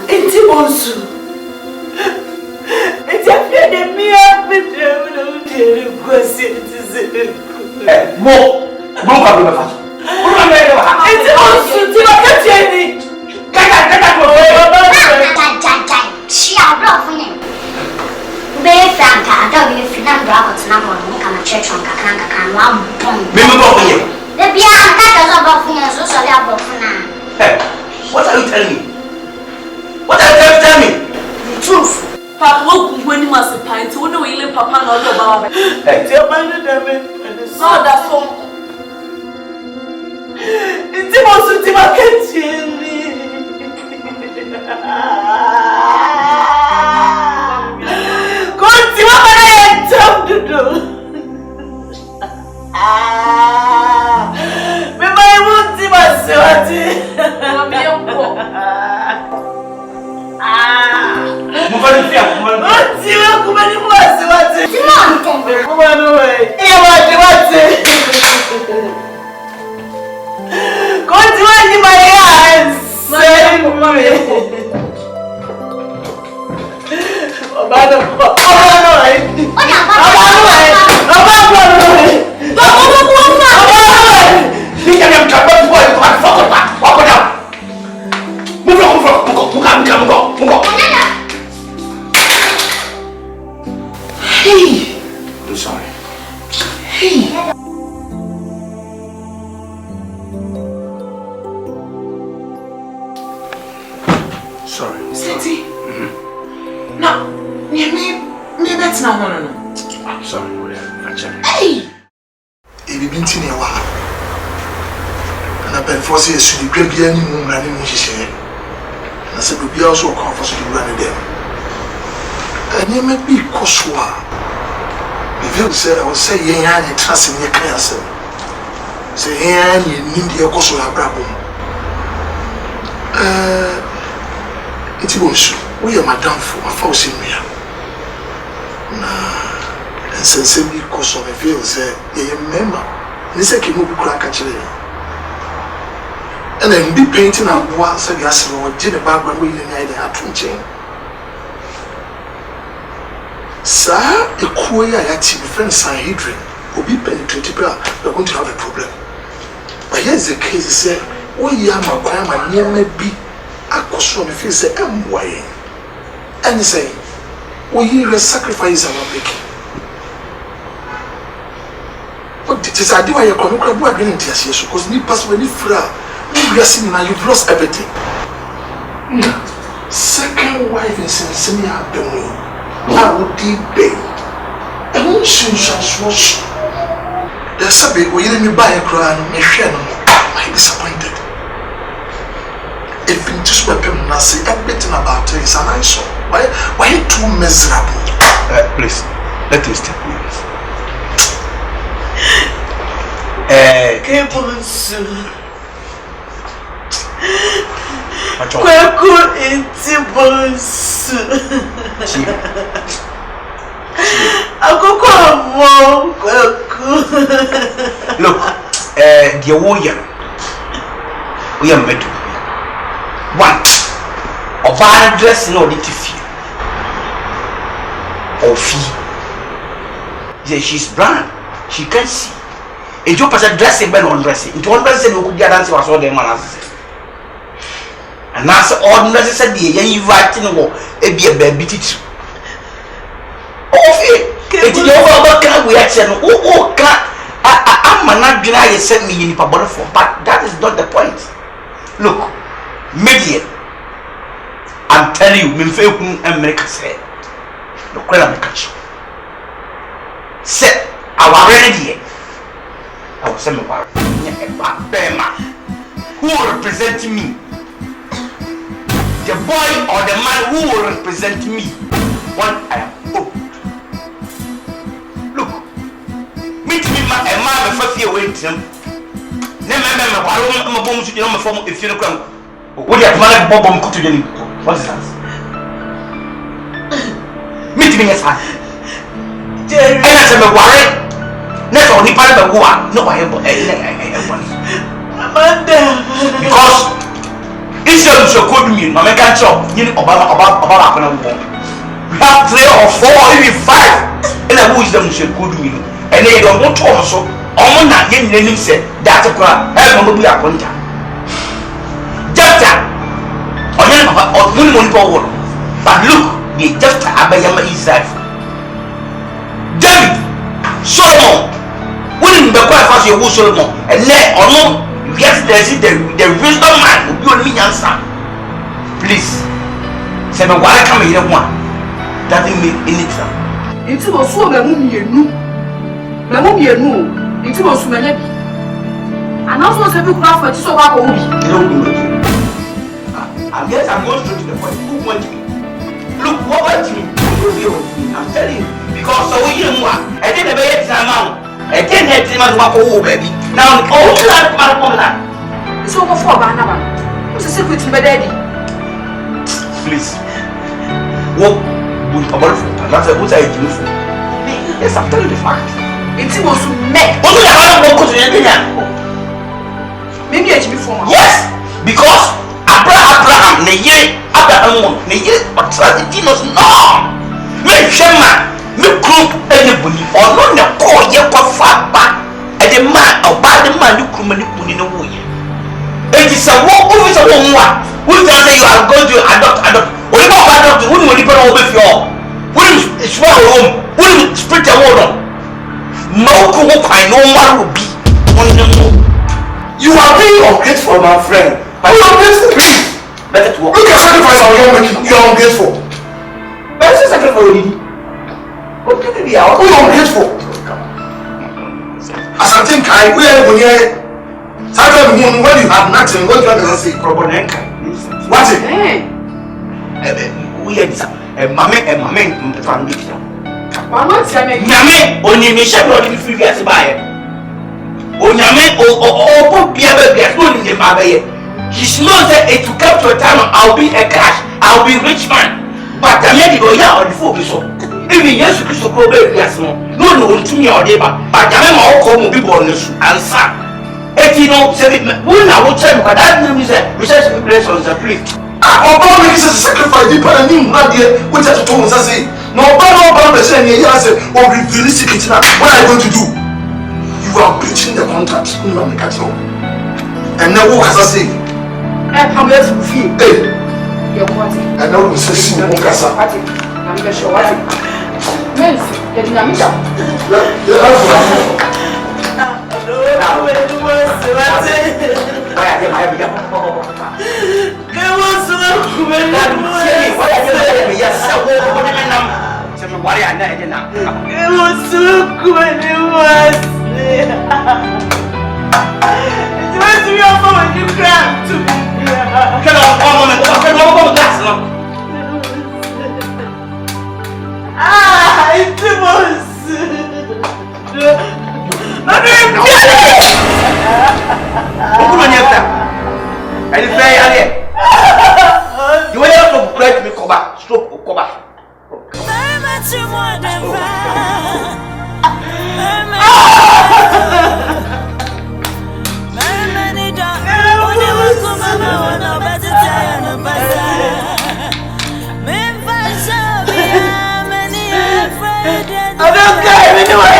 Speaker 7: It's Bonsu. It's a friend of me. I've been there.
Speaker 4: More.
Speaker 7: It's Bonsu.
Speaker 4: What are you telling me? What are you telling me?
Speaker 7: The truth. Papa, when you must pint, you know you Papa no about it. No, that's all. It's also to
Speaker 4: I'm sorry. Sorry.
Speaker 10: Seti. No, me that's not no.
Speaker 4: I'm sorry.
Speaker 10: Hey.
Speaker 8: If you've been seeing a while, and I've been forced to see the great being in running in his head, and I said, we'll be also comfortable to run them. And you may be Koswa. If you say, I will say, yeah, and trust in your cancer. Say, yeah, and you need your Koswa problem. It was we are madame for my house in me. And since we cause of a feel, say, yeah, remember, this is a move crack actually. And then be painting a bois, so yes, or did a background we didn't have to change. Sir, a queer active friend Sanhedrin will be penetrated, we're going to have a problem. But here's the case, say, we are my grandma near me be a cause of a feel, say, I'm way. And say, we hear a sacrifice our making. But it is a do I come to a green tears, because you pass when you fra, you are seeing now you've lost everything. Second wife is in semi doing. I would be and won't soon shall wash. There's a big way you buy a crown, I'm disappointed. If you just weapon, I say everything about it is an eyesore. Why are you too miserable?
Speaker 4: Please, let me step in.
Speaker 7: Kebunsu. Kwaku intibunsu. Akoko mo kwaku.
Speaker 4: Look, the warrior. We are made. One, a bad dress in order to feel. Or fee. She's brown. She can see. And you pass a dressing bell on dressing. Into one person who could get answer was all the man. And that's all necessary. You writing or a be a baby teacher. It's the overcome reaction. Oh, I'm not deny you sent me in Pabolo for, but that is not the point. Look, media. I'm telling you, Minfekum America said, look where I'm catching. Set our ready. I was saying about Bema. Who will represent me? The boy or the man who will represent me when I am old. Look, meet me a man before you wait him. Never remember I'm a bomb to the form if you don't come. What you have to bomb to the what is that? Meet me as I. And I said, Next on the part of the war, no, I have because it's a good mean, my can't talk, you know, about we have 3 or 4, even 5, and I wish them should good mean, and they don't want to also, I'm not getting any said, that's a crap, I will be a contact. Just or money power, but look, the just Abayama is life. David, Solomon, wouldn't be quite fast your Solomon, and let or no, yes, the wisdom man will be on me answer. Please, 7 why come here one? Doesn't mean anything.
Speaker 10: It's also a mummy, it's also many. And also, every craft for so I
Speaker 4: guess I'm going straight to the point. Who wants me? Look, what wants me? I'm telling you. Because so you know what? I didn't have a time. I didn't have time to walk baby. Now, oh, that.
Speaker 10: It's over for Banana. What's the secret to my daddy?
Speaker 4: Please. What? That's a good idea. Yes, I'm telling you the fact.
Speaker 10: It's was met.
Speaker 4: What do you have to go to the
Speaker 10: maybe I should be for
Speaker 4: yes, because Abraham, the year Abraham, the year of Tradinos, no. Me Shema, me group, anybody, or not the call your far back, and the man or by the man you come and put in a way. It is a walk over the woman who does say you are going to adopt. Or you go adopt, wouldn't you put over with your wouldn't swear home, wouldn't split a water. No, I know one will be on the moon.
Speaker 8: You are being ungrateful, my friend. You are ungrateful. Please.
Speaker 4: Let it work.
Speaker 8: Look at sacrifice I'm going to make. You are ungrateful.
Speaker 4: Where's the sacrifice? What did you do? You are
Speaker 8: ungrateful. As I think we are going here. Sometimes when you have nothing, what do you have to say? What is it?
Speaker 4: We had a mamma family.
Speaker 10: Mama,
Speaker 4: Yame, only me shall not be free as by. Onyame o biaba biaso ni mabaye. He knows that it will come to a time I'll be a cash, I'll be rich man. But I made it oya on the focus. Even yes you so go be biaso. No to me or deba. But I ma o ko mo bi born so answer. Eti no say when I will tell you but that name is a research preparation the please.
Speaker 8: Oba make this sacrifice the para ni na dey which has to say. No oba be say ni ya say o reveal secret na what are you going to do? You are breaching the contract. And now what can I say?
Speaker 10: I'm going to feel.
Speaker 8: Hey.
Speaker 10: You're what?
Speaker 8: And now we say, see, what can I say?
Speaker 10: I'm going to show what? Men's, you're dynamic.
Speaker 1: It was real for when you cried to me.
Speaker 4: Come on, one moment.
Speaker 1: It was.
Speaker 4: You will have to break me, Koba. Stroke, Koba.
Speaker 1: I don't care anyway.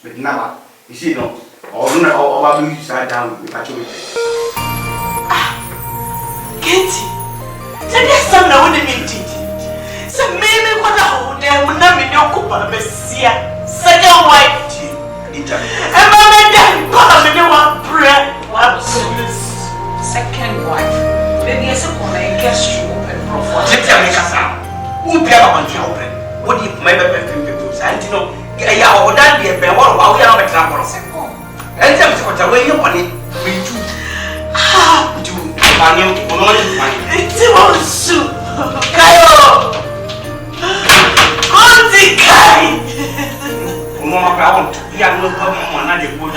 Speaker 4: But now, you see, no, or you sat down with Pacho.
Speaker 1: Katie, there's some no one in it. So maybe what I would not be no couple, Messia, second wife. And my man, God, no one bread. What second wife? Maybe as a woman, I guess you open prophet. Tell me, Casa, who pay on your open? What do you remember? And you know, I would not be a bear while we are a travel. And tell me what away your money. We do. Do money, it's a soup. Kayo! Conti Kai! Mama Brown, you are no problem on another wood.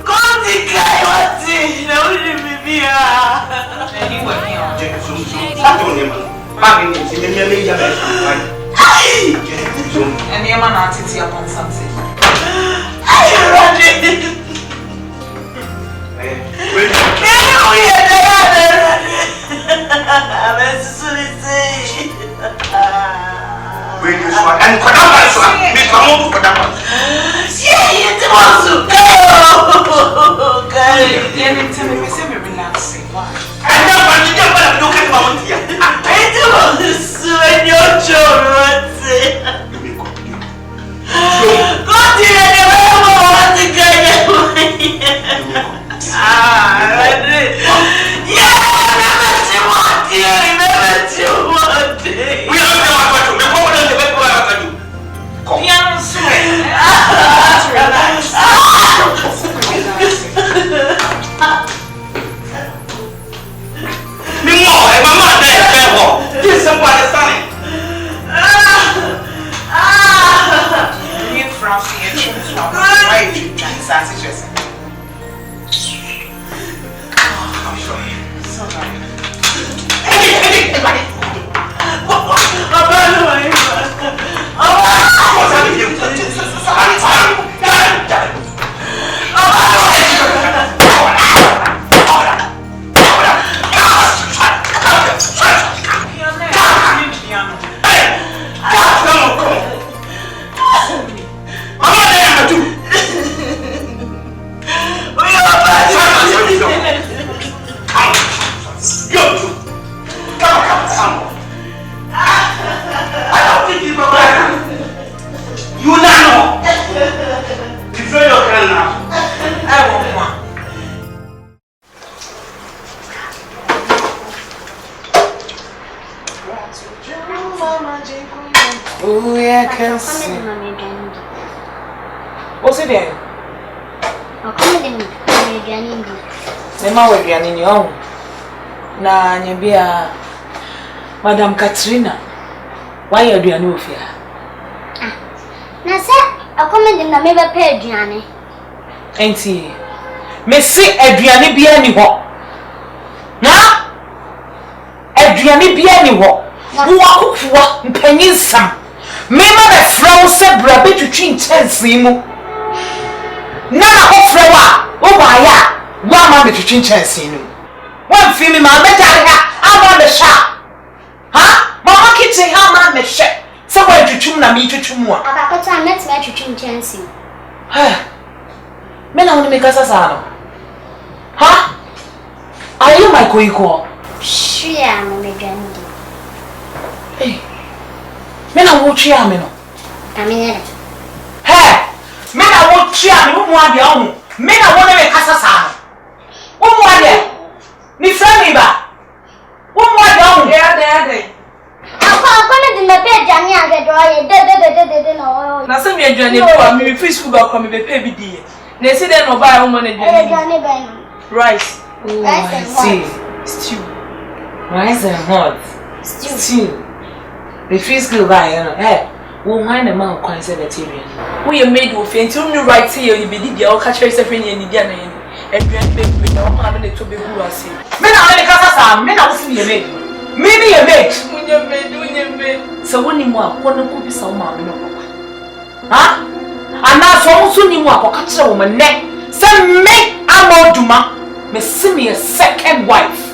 Speaker 1: Conti Kai, what's it? No, you be here. Anyway, I don't know. Bagging is in the media. And your man artist upon something. I run it.
Speaker 10: Oh, yeah, I can see. What's it then?
Speaker 6: I'll come in the
Speaker 10: Nema we gani ni own. Na nyebia Madam Katrina. Why you do no fear?
Speaker 6: Ah. Na se akomede na me be pa aduane.
Speaker 10: Enti. Me si aduane bia ni ho. Na? Aduane bia ni ho. Wo akofua mpanyin sam. Me ma be frow se bra betwitwi nchansi mu. Na ho frow a wo ba ya. Wa ma betwitwi nchansi nu. One feel me ma betare ha. I want the shop. Ha? Mama kitchen ha ma me hwe. Se wa twitwum na me twitwum a.
Speaker 6: Abakota net me twitwi nchansi.
Speaker 10: Ha. Me na woni me kasa sa no. Ha? Are you my koiko?
Speaker 6: Shia no me gandi.
Speaker 10: Hey. Me na wo twa me no.
Speaker 6: Aminere.
Speaker 10: Hey. Me na wo twa me wo mu ade ohu. Me na wo ne me kasa sa no. Wo mu ade. Ni friend ba. Wo mu ade ohu.
Speaker 7: Ade.
Speaker 6: Akwa me de me pe jani age do ye de no.
Speaker 7: Na se me aduane po me free school ba kwa me be pe bi di. Na esi de no ba wo mo na
Speaker 6: Aduane ba.
Speaker 7: Rice.
Speaker 6: Rice and
Speaker 10: see.
Speaker 7: Stew.
Speaker 10: Rice and hot. Stew. The free school by hey. Wo hwan na ma kwan se vegetarian.
Speaker 7: We are made of enti o me right here you be di dia o ka chere se friend ni dia na yen. Aduane be be na o ma me to be gu ase.
Speaker 10: Me na woni kasa sa me na wo si ye made. Me be ye made.
Speaker 7: Unye be.
Speaker 10: So woni mu akọ ko bi sa wo ma me no papa. Ha? Ana so wo so ni mu akọ ka chere wo me se me amoduma me see me a second wife.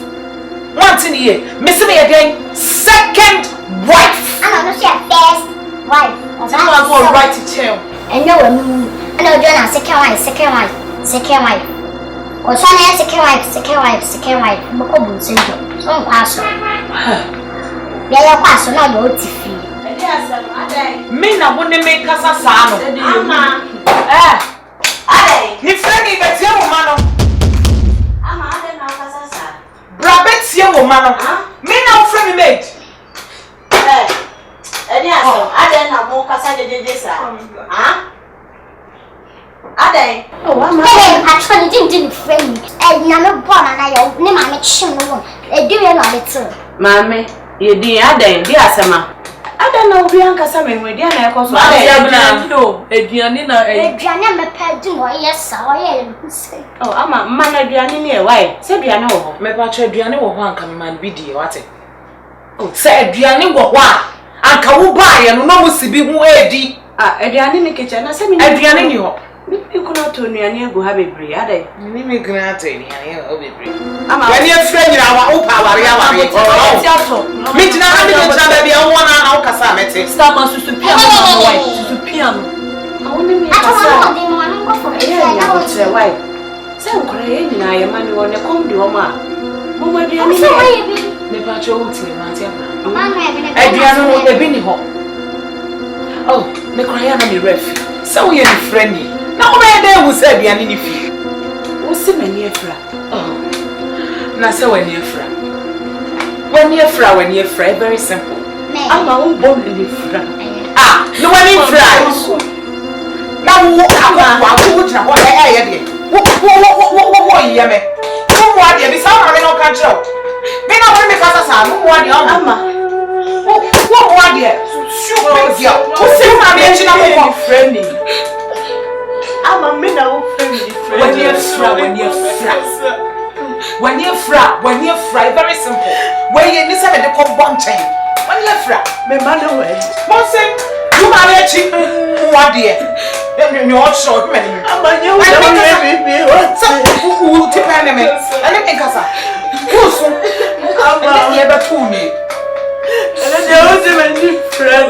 Speaker 10: One thing here, me see me again second wife.
Speaker 6: I no say first wife.
Speaker 7: I'm going to write it tell.
Speaker 6: And you And I'll join a second wife. Or son has second wife. Mokobu syndrome. So pass. Yeah, pass on all the fee.
Speaker 10: Mina wouldn't make us a son. He's friendly, but your woman. Rabbits, your woman. Mina friendly mate.
Speaker 1: I don't know more because I did this. Oh, I'm
Speaker 6: actually didn't friend me. And you're born and I name I make sure no one. Do you know it?
Speaker 5: Mammy, you dear, dear Sama. I don't know Bianca Sammy with dear Necos. No, Adriana, my pet do yes, oh, I'm a man, Adriana near. Why? Say Biano, my patch Adriana will want come and be dear. What? Oh, say Adriana will want. And Kawubai and no Sibi Muedi. Adriana in the kitchen. I said, Adriana, you could not turn your near go have a brie. Are they? You may grant any of it. I'm a near friend. Our power. Meet now, baby. I want our Casamete. Stop us to piano. I want to make a for a wife. So crying, I am money on a comedy or ma. Mama, dear, me patch old Adriana will be in home. Oh, me cry on me ref. So we are friendly. Now, where there was a be an inify. What's the near fra? Oh, Nasa when you're fra. When you're fra, very simple. I'm my own born in the fra. No one in fra. Now, what would you want? What, Yame? What, Yami? Someone no control. Me na wole me kasa sa no mo ade ama wo ade super girl wo se ma me chi na mo friendly ama me na wo friendly when you fry very simple when you need some de come bon chain when you fry me ma na we mo se you ma me chi wo ade you all short me ama you me what who depend me and me kasa who's I'm never fool me. And then there was a new friend.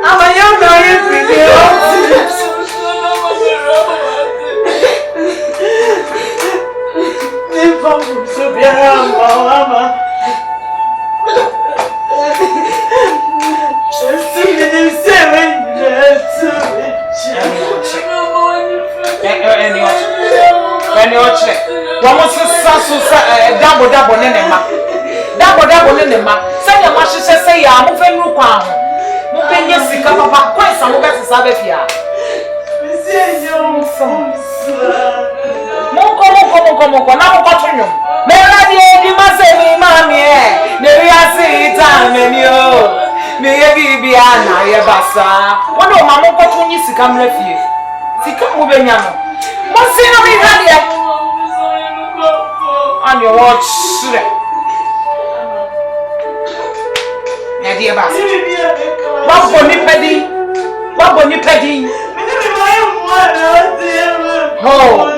Speaker 5: I'm a young guy when you're check, one was double nenema. Double nenema. Say your master say, I'm moving no crown. Moving your sick up, quite some of us have here. Monko, now continue. Melody, you must say, Mammy, maybe I see it, and you. Maybe be Anna, Yabasa. One of my monko when you see come left you. See, come moving young. What's in a minute? On your watch, dear Bass. What bonny petty? Oh,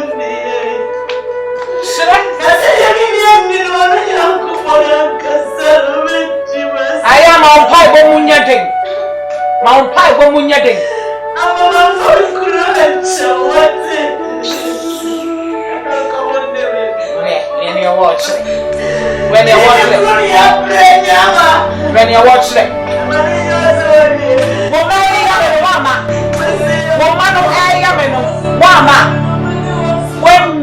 Speaker 5: I am on Pipe Mount Pipe. When you're watching, when you're watching, when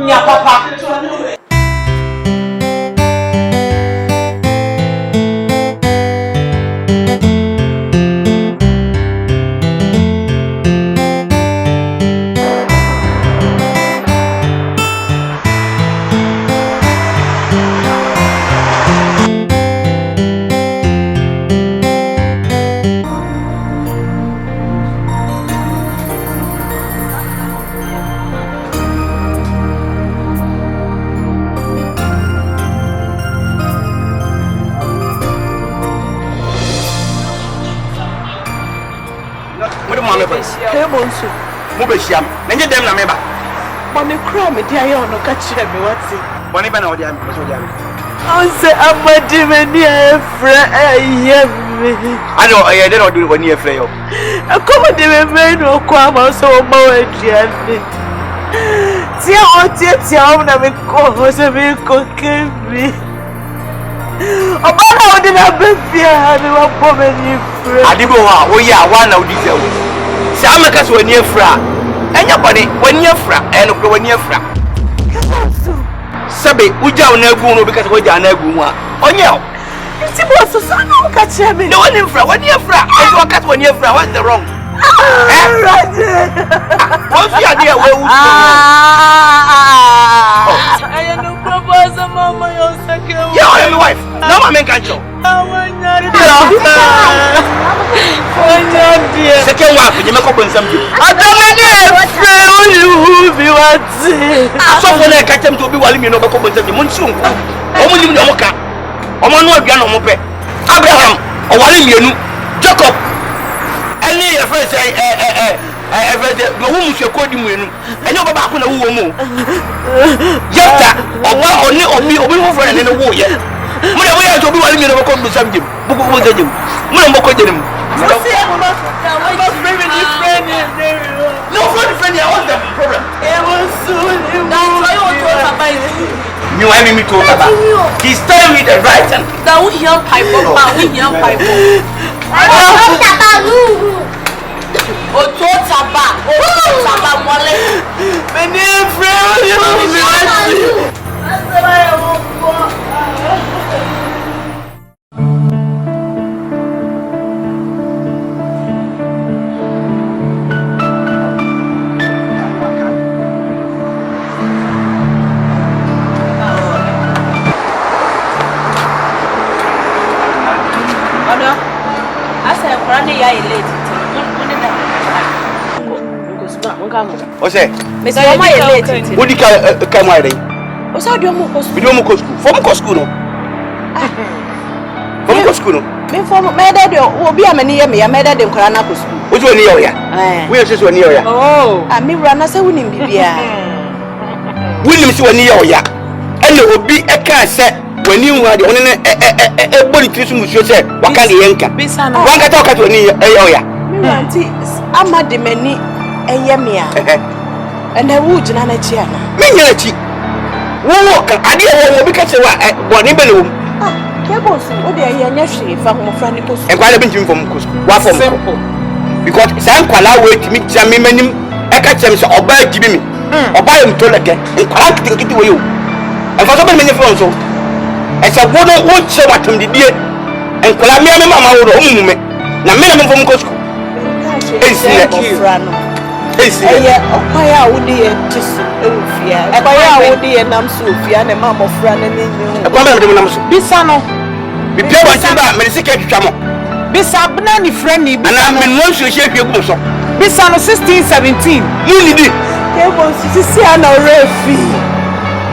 Speaker 5: your papa.
Speaker 4: Bonsu. Mubesham. Nenye dem na meba.
Speaker 1: Mami kura me dia yo no ka kire me wati.
Speaker 4: Boni ba na odi am, so odi am.
Speaker 1: I say I'm a demon near friend.
Speaker 4: I know I don't do one year frail.
Speaker 1: I come a demon man or come out so more. See how it's your own. I'm a co-host of me cooking me. About how did I be fear having a woman you friend?
Speaker 4: I did go out. Oh, yeah, one of these. Samakas when you're fra. Anybody when you're fra and when you're fra. Sabi, Uja Neguno because we are Neguma. Oh, yeah.
Speaker 1: It's about to son of catch me.
Speaker 4: No one in fra, when you're fra. I don't catch when you're fra. What's the wrong? What's the idea?
Speaker 1: I am no proposal, Mama.
Speaker 4: Yeah, I am my wife. No, my man can't show. Second wife, you make up on something.
Speaker 1: I don't you be what?
Speaker 4: Someone I catch him to be while you know, Monsoon. Only no mocha. Omano Piano Mope. Abraham, or Walliam, Jacob. Any friends, the woman should call you. I know about a woman. Yes, or me, or we friend in the war yet. We are to be while you know, come to some gym. Book with him. Mumbo. No friend, I want the problem.
Speaker 1: It was soon.
Speaker 4: You have me to about. He's telling me the right and
Speaker 7: that we hear pipe up, we hear pipe up.
Speaker 4: What's that?
Speaker 5: Mr. Mama is late.
Speaker 4: What do you come out?
Speaker 5: What's that?
Speaker 4: We don't go school. From school. From school.
Speaker 5: Me from my dad will be a many me. I made them Korana school.
Speaker 4: Which one near ya? We are just one near ya.
Speaker 5: Oh, I mean, Rana say winning Bibia.
Speaker 4: William is one near ya. And there will be a car set when you are the only a body to say, what can the yanka? One can talk at one near ya.
Speaker 5: I'm at the many a yamia. And I would not a chair.
Speaker 4: Miniachi. Walk, I didn't because one even.
Speaker 5: Cables, what they are naturally from Franicus.
Speaker 4: And quite a bit from Cusco. What for simple? Because some Kala wait to meet Jammy Menim, I catch them or buy Jimmy, or buy him to again, and collect it to you. And for so many friends, as a woman would show what him the dear, and Calamia Mamma would home. Now, minimum from Cusco. Thank you, Frano. I would dear to Sophia. I would dear Nam Sophia and a mamma of Fran and Bisano. Be pure one time, Mexican Chamo. Bisabna, friendly, and I'm in one to shake your bosom. Bisano 1617. You need it. There was Siana Refi.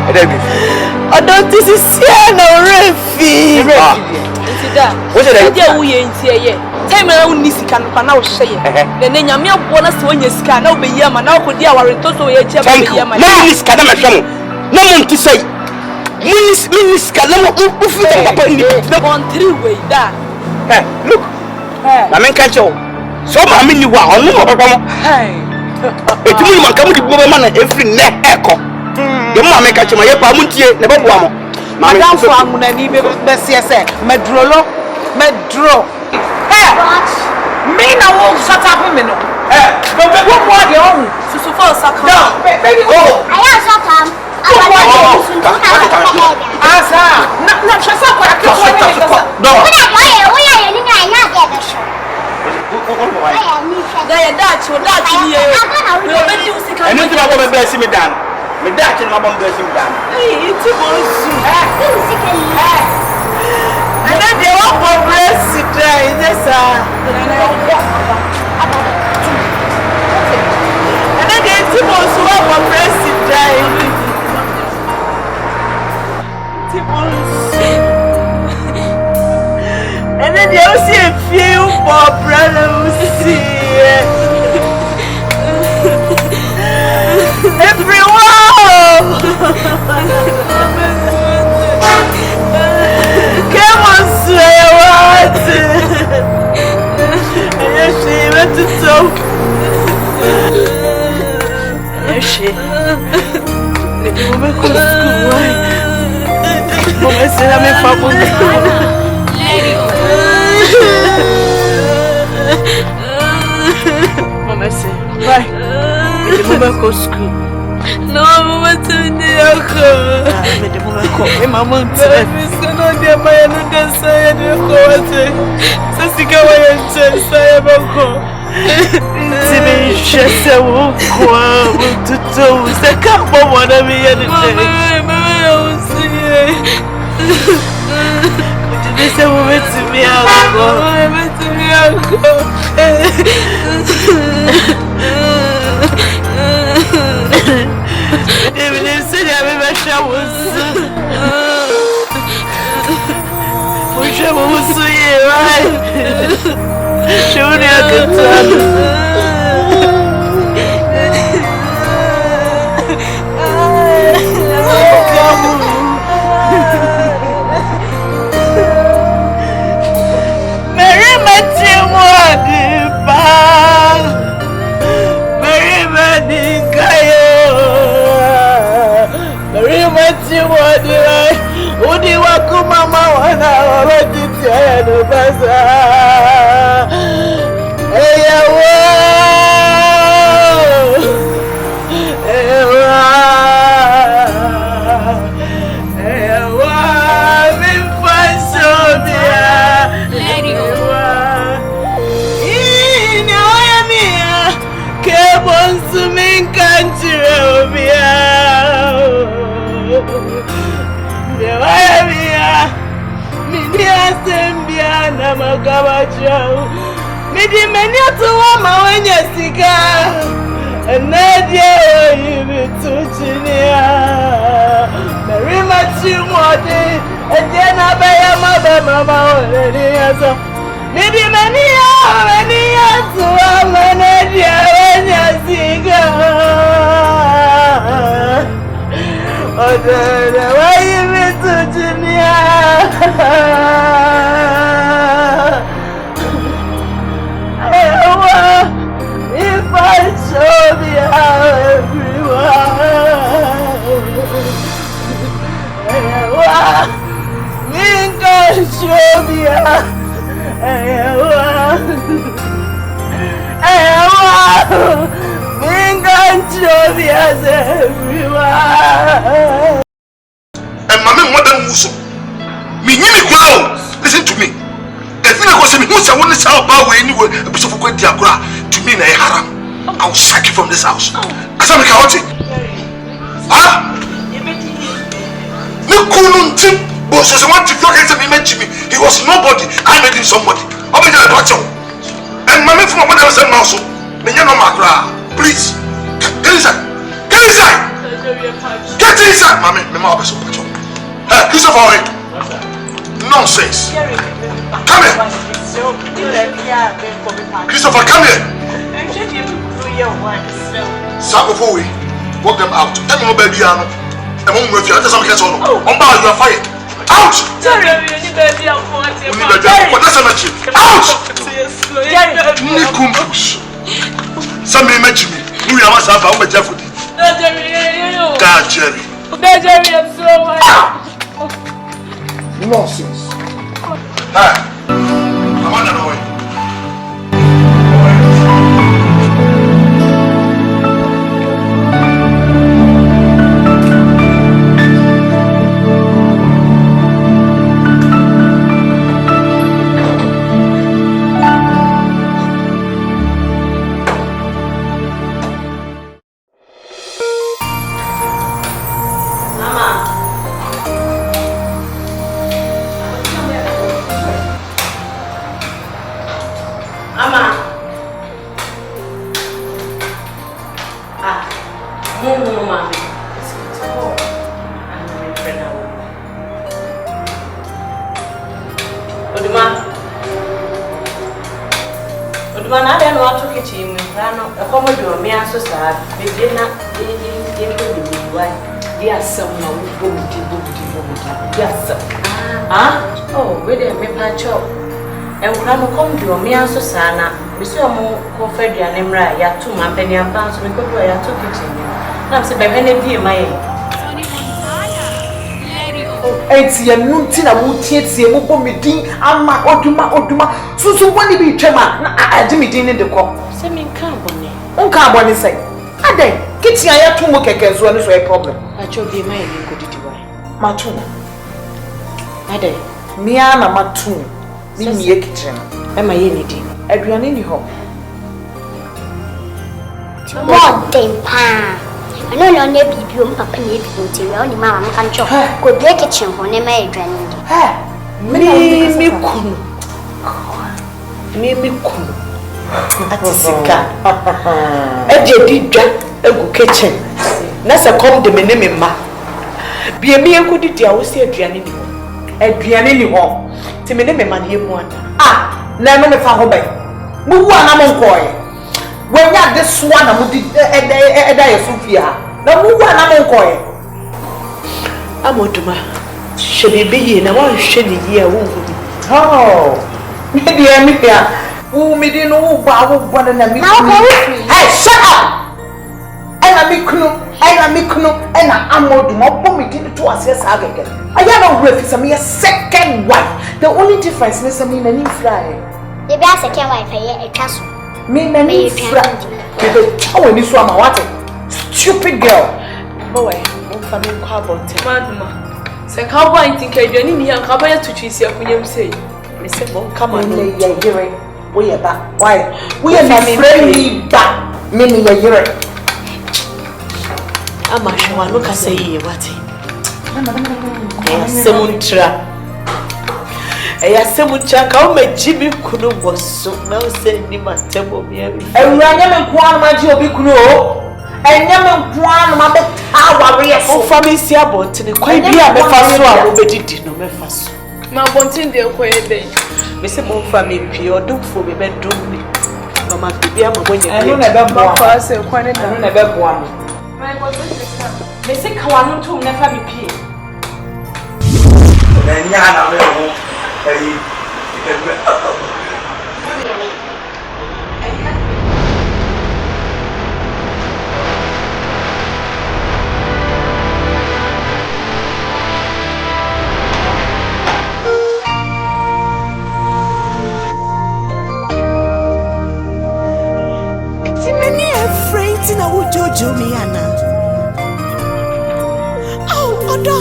Speaker 4: I don't see Siana Refi. What's it? Time around Nisikan, Panao Shay. The name Yamia bonus when you scan over Yama, now could you are in total Yama. No, Miss Kadama. No one to say. Miss Kadama, the one three-way that. Look, I mean, catch you. So, I mean, you are on. Hey, it's me, come to woman every neck echo. The mamma catch my pamunti, never one. Madame Fram, and even Bessia said, Medro. Me no won't shut up a minute. What more you own? So far, sucker. No, baby, oh, I am shut up. No, shut up. No, we are in a show. They are Dutch or Dutch here. I know you are blessing me down. My Dutch and my mom blessing me down. It's a and then they all progress to try this. And then they people who are progress to try. And then they all see a few more brothers everyone.
Speaker 1: Mama said I'm a fabulous. Mama said, right. Mama go school. No, Mama told me I go. Mama said, "Miss, no, dear, my another side of the so sick of my chest. I am a go. Timmy, she said, "We'll go to toes. I can't want to be any day." They say, "We'll meet me out." They said, "I'm a shower." Whichever was so right. She only had good time. Udi waku mama wana wabati ya nubasa. Eyawa, eyawa, eyawa, mifasobia. Eyawa, ina mia kebonsu minkantire obia. Why Sembia Namagabachao Midi many to Wama when you sika and Nadia you to Chinia Mary Machimode and then I buy a mother mamma already Midi many to Wama Nadia when you sika oh the way you to Chinia if I show me everyone, me can show me everyone, me can show me everyone.
Speaker 8: And Mamma, Mother Musso, me, listen to me. The thing I was saying, who's I want to tell about anyway, a piece of a great diagram to me, I haram. I'll sack you from this house. As I'm chaotic. Huh? No cool tip, but so want to talk to me, he was nobody. I made him somebody. I'll be there, battle. And Mamma from what I was saying, also, please, get inside. Get inside. Get inside, Mamma. The mouth is so much. Christopher, nonsense. Come here. Christopher, come here. Sagofowe, walk them out. Tell me about the piano. And when we are just on the on bar, you are fired. Out! Out! Nikumbus. Some may mention me. You are my son, but Jeffrey. God, Jerry. Nonsense. Hi. I'm on the way.
Speaker 5: So sana, we saw more confetti and emra, ya two man penny and pounds, we could do a two kitchen. Now, say, by any be my
Speaker 10: enti ye no nti na wo tietie mo bɔ medin ama oduma susu woni bi twema na ade medin ne de kɔ
Speaker 5: se min ka bone
Speaker 10: onka abone sai adan kitchen ya to mo keke so no so a problem
Speaker 5: acho bi mai ni ko didi wai
Speaker 10: matu
Speaker 5: adan
Speaker 10: mia na matu ni mie kitchen
Speaker 5: e ma ye ni di
Speaker 10: aduane ni ho
Speaker 6: More than pa. I know no ne bibi o papa ne bibi nti we oni mama me kan cho. Ko de kitchen ho ne mai adwane ndi.
Speaker 5: Mi kunu. Mi kunu. Atisika. Eje di dwa egu kitchen. Na se kom de me ne me ma. Bie mi enko di dia wo se aduane ni ho. Aduane ni ho. Ti me ne me ma ne mu ana.
Speaker 10: Na no me fa ho bai. Mu wu ana mo nkoye. When you had this one, I'm going to Sophia. Now, who are not going?
Speaker 5: I'm going to should be in a one shady year.
Speaker 10: Oh, maybe I'm here. Who made you know about one and a me? Hey, shut up! And I make no, and I'm more to more me to us. Yes, I get. I have a wife, a mere second wife. The only difference is I mean, a new fly.
Speaker 6: The best second wife, a castle.
Speaker 10: Me friend. Oh, this one, what? Stupid girl.
Speaker 5: Boy, I'm coming carbon.
Speaker 7: Madma. Say, how I think I don't need a carbon to choose your queen say. Mr. Bon, come on,
Speaker 10: we are back. Why? We are friendly back. Many a year.
Speaker 5: I'm a sure look at say what? Semuntra. I said, "Muchaka, my Jimmy Kuno was so now sending my temple here."
Speaker 10: And Random Kwan, my Joby Kuno, and Yaman Kwan, my tower,
Speaker 5: oh, family, see about to the quite be a mefas, already did no mefas.
Speaker 7: My wanting the quiet day.
Speaker 5: Mr. Mon family, pure, do for me, bedroom me. Mamma, be a when
Speaker 10: I don't never
Speaker 7: pass a quite
Speaker 10: never one.
Speaker 7: My was
Speaker 10: Mr. Kawan to never be paid.
Speaker 4: Then Yana,
Speaker 1: Many afraid to know what you do, Miana. Oh,
Speaker 7: hello.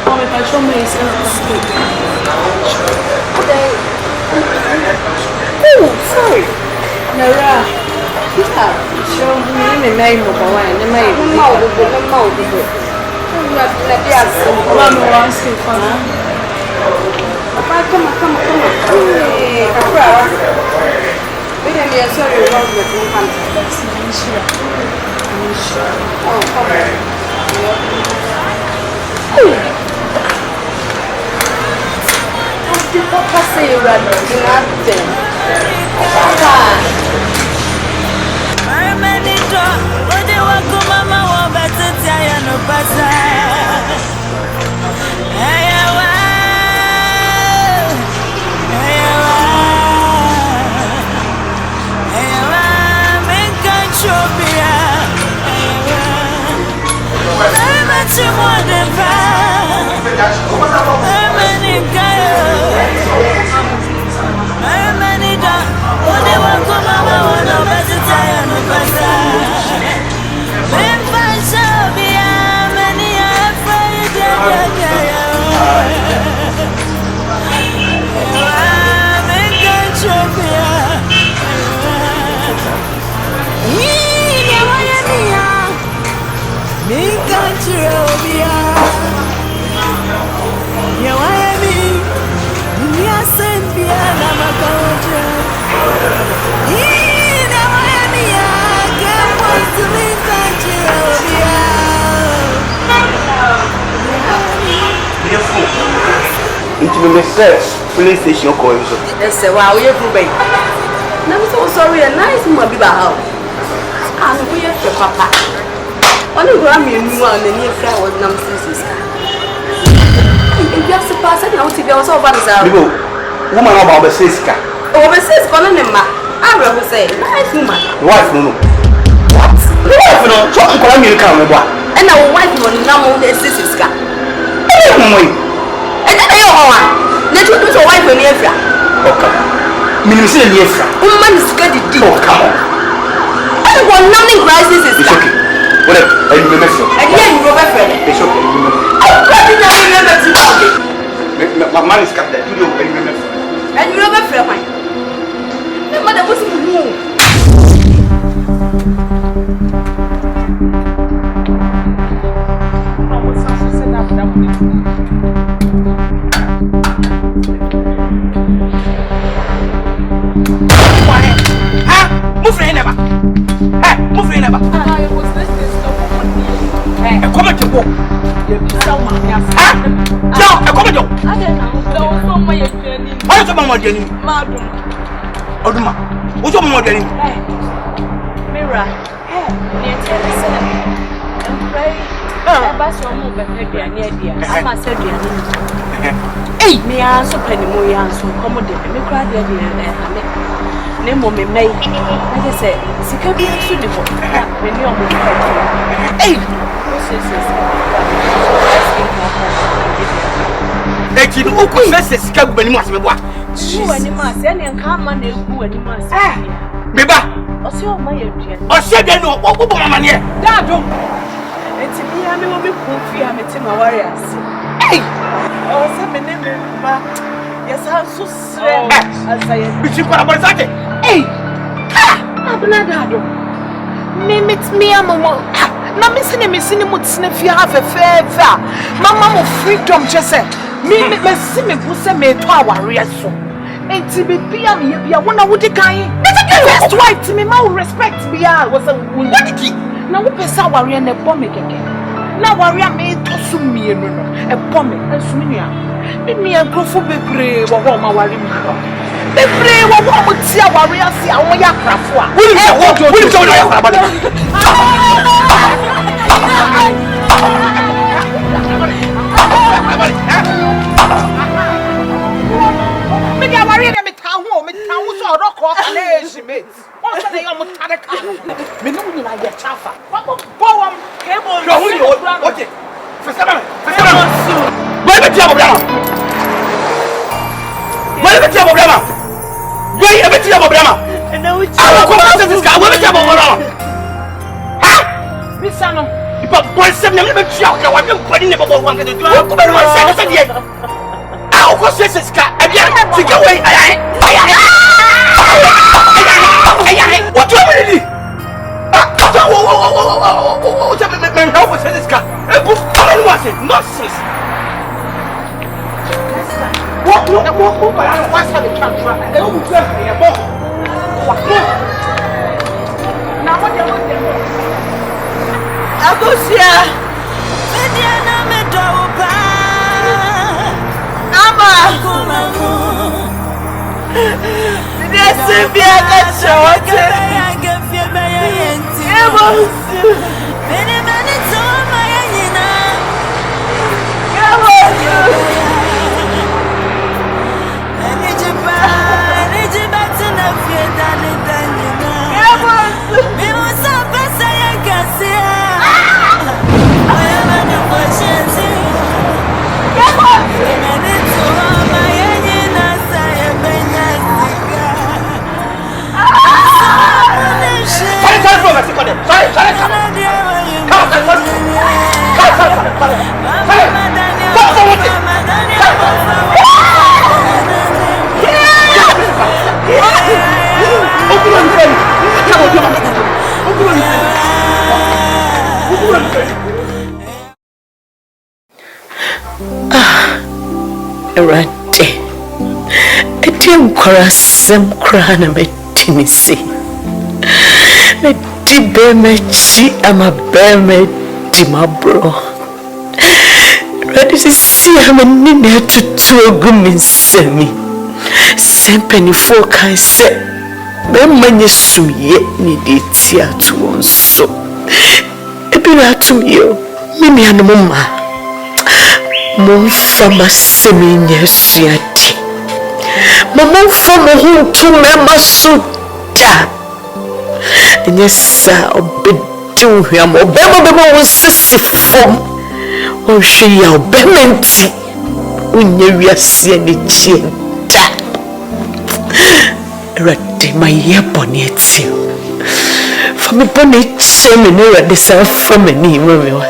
Speaker 7: Oh, if I show me
Speaker 1: oh, sorry.
Speaker 7: Nara. Yeah, show me the name of the one. The name of the mouth.
Speaker 4: Into the police station call.
Speaker 5: Yes, wow, you're free. I'm so sorry, a nice movie about how we have your papa. On the Grammy, and your friend was nonsense. If you have to pass it out, if you also want to
Speaker 4: woman about the sister.
Speaker 5: Overseas, Colonel, I will say, nice woman.
Speaker 4: Wife, no. wife no, so I'm calling you come boy.
Speaker 5: And our wife no now the sisters ka.
Speaker 4: Eh, moy.
Speaker 5: And then you ho. Na tu do wife ni afra.
Speaker 4: Okay. Minimum say ni afra.
Speaker 5: Man is get the deal.
Speaker 4: Oh, come on.
Speaker 5: I want nothing crisis is.
Speaker 4: It's okay. Whatever. I remember so.
Speaker 5: And then you go back friend.
Speaker 4: It's okay.
Speaker 5: I got it now remember to.
Speaker 4: My man is captain. You don't remember.
Speaker 5: And you remember friend. The mother was who.
Speaker 4: Move your never. Hey, move your never. Come on, go. No, come on. Why is my journey? Oduma. What's your more journey?
Speaker 7: Mira. Hey, and pray. That's your move and maybe an idea. I must say, hey, me answer penny more answer. Come on, me cry there. Nemo me may. I say, Sikabi should be when you're moving. Hey!
Speaker 4: Hey, you know, who says Sikabi when you must be what?
Speaker 7: You and you must send and come and who and you must.
Speaker 4: Meba!
Speaker 7: Or so my dear.
Speaker 4: Or said, I know what woman here. Dado!
Speaker 7: It's me, I will be coffee. I'm a team of warriors. Hey! Oh, some name, yes, I'm so sad. As I am.
Speaker 4: But you got about that.
Speaker 7: Hey! Ah! Abnadado. Me, Mama. Now, missing him, if you have a favor. Mama, freedom, just say. Me, see me, who say me to our warriors. And to be PM, you want to would decay. That's why to me, my respect me. I was a wound. Now, we pass our warrior and a bomb again. Now, warrior made to sum me a bomb and sumia. Me and Grofo be pray what my worry. Be pray what would see our warrior see our yakrafwa. Will tell you about it. Me get warrior me town home, me town so rock off and estimate. What's the name of Taraka? Me know you like your chafa. What bow cable? Okay. For some. Where the job of where the job of Rama? Where the job of Rama? I will come out of this guy. Where the job of Rama? Ha! Miss Sano. But one seven never joke. I want you putting the bubble one to do. I'll come and say this again. I'll go see this guy. Again, take away. What do you want to do? Help us this guy. Nonsense. What? What's the camera? Now what do you want? I'll go see her. Yes, be a good show.
Speaker 5: Erade, eti mkora sem kora na metimisi. Eti bemechi ama beme dimabro. Erade sisi amenine tutu oguminsemi. Sempeni foka se bemanye suye ni deti atu onso. Ebira atumiyo mimi anumuma. Mumfama seminya siati. Mumfama huntu mema suda. Nyesa obedi
Speaker 7: do him, Obama sissy form. Oh, she ya Bementi. Unya see any chinta. Ready my ear bonnet. For me bonnet, shame and never deserve from any woman.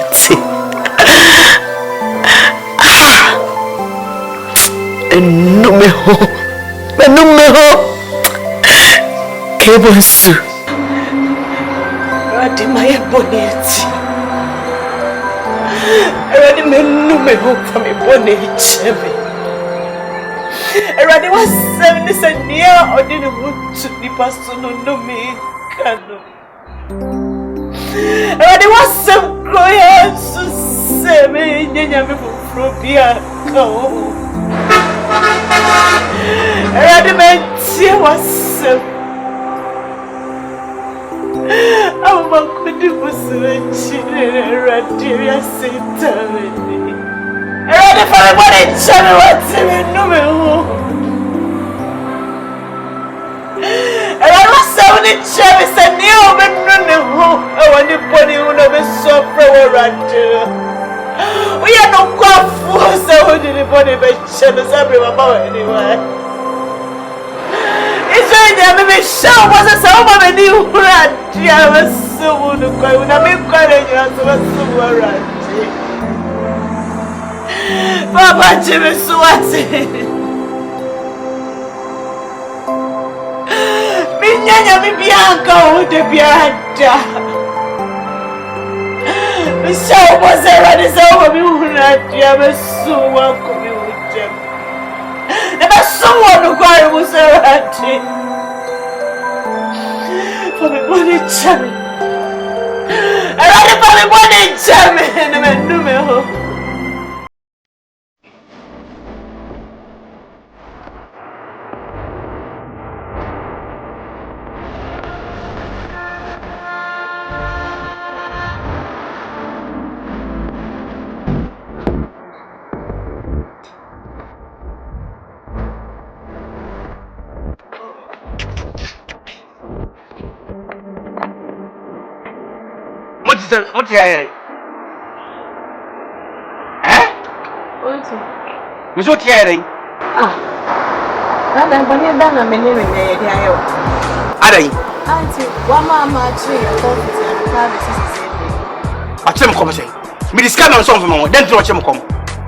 Speaker 7: No me ho, no me ho. Cable soup. Ready my bonnet. Ready me no me ho for me bonnet. Ready was 7 year or didn't want to be person no me cano. Ready was some crying so 7 years from here. Ready man, was some. Oh, my goodness, ready, ready for the body, channel, what's in no me. And I was so many Travis and you but no home. I want to put you on a so pro. We are no quite fools, so did the body by channels every about anyway. It's right there, maybe show was a so many who ran. I was so good to go when I make quite a year to a super rat. Papa Jimmy Swati. Minyanya bianca de bianta. So was there and is over me who not ever so welcome you with them. Never someone who got was there at it. For me money chummy. I rather for me money chummy and I knew me home.
Speaker 4: What's here? Eh? What's what here?
Speaker 5: Ah. Ada bani dana menene ne ya yau.
Speaker 4: Adai.
Speaker 5: Auntie, wa mama chi ya ko fi ka bi sisi.
Speaker 4: Achem kom say. Me discard am some for me. Den tro achem kom.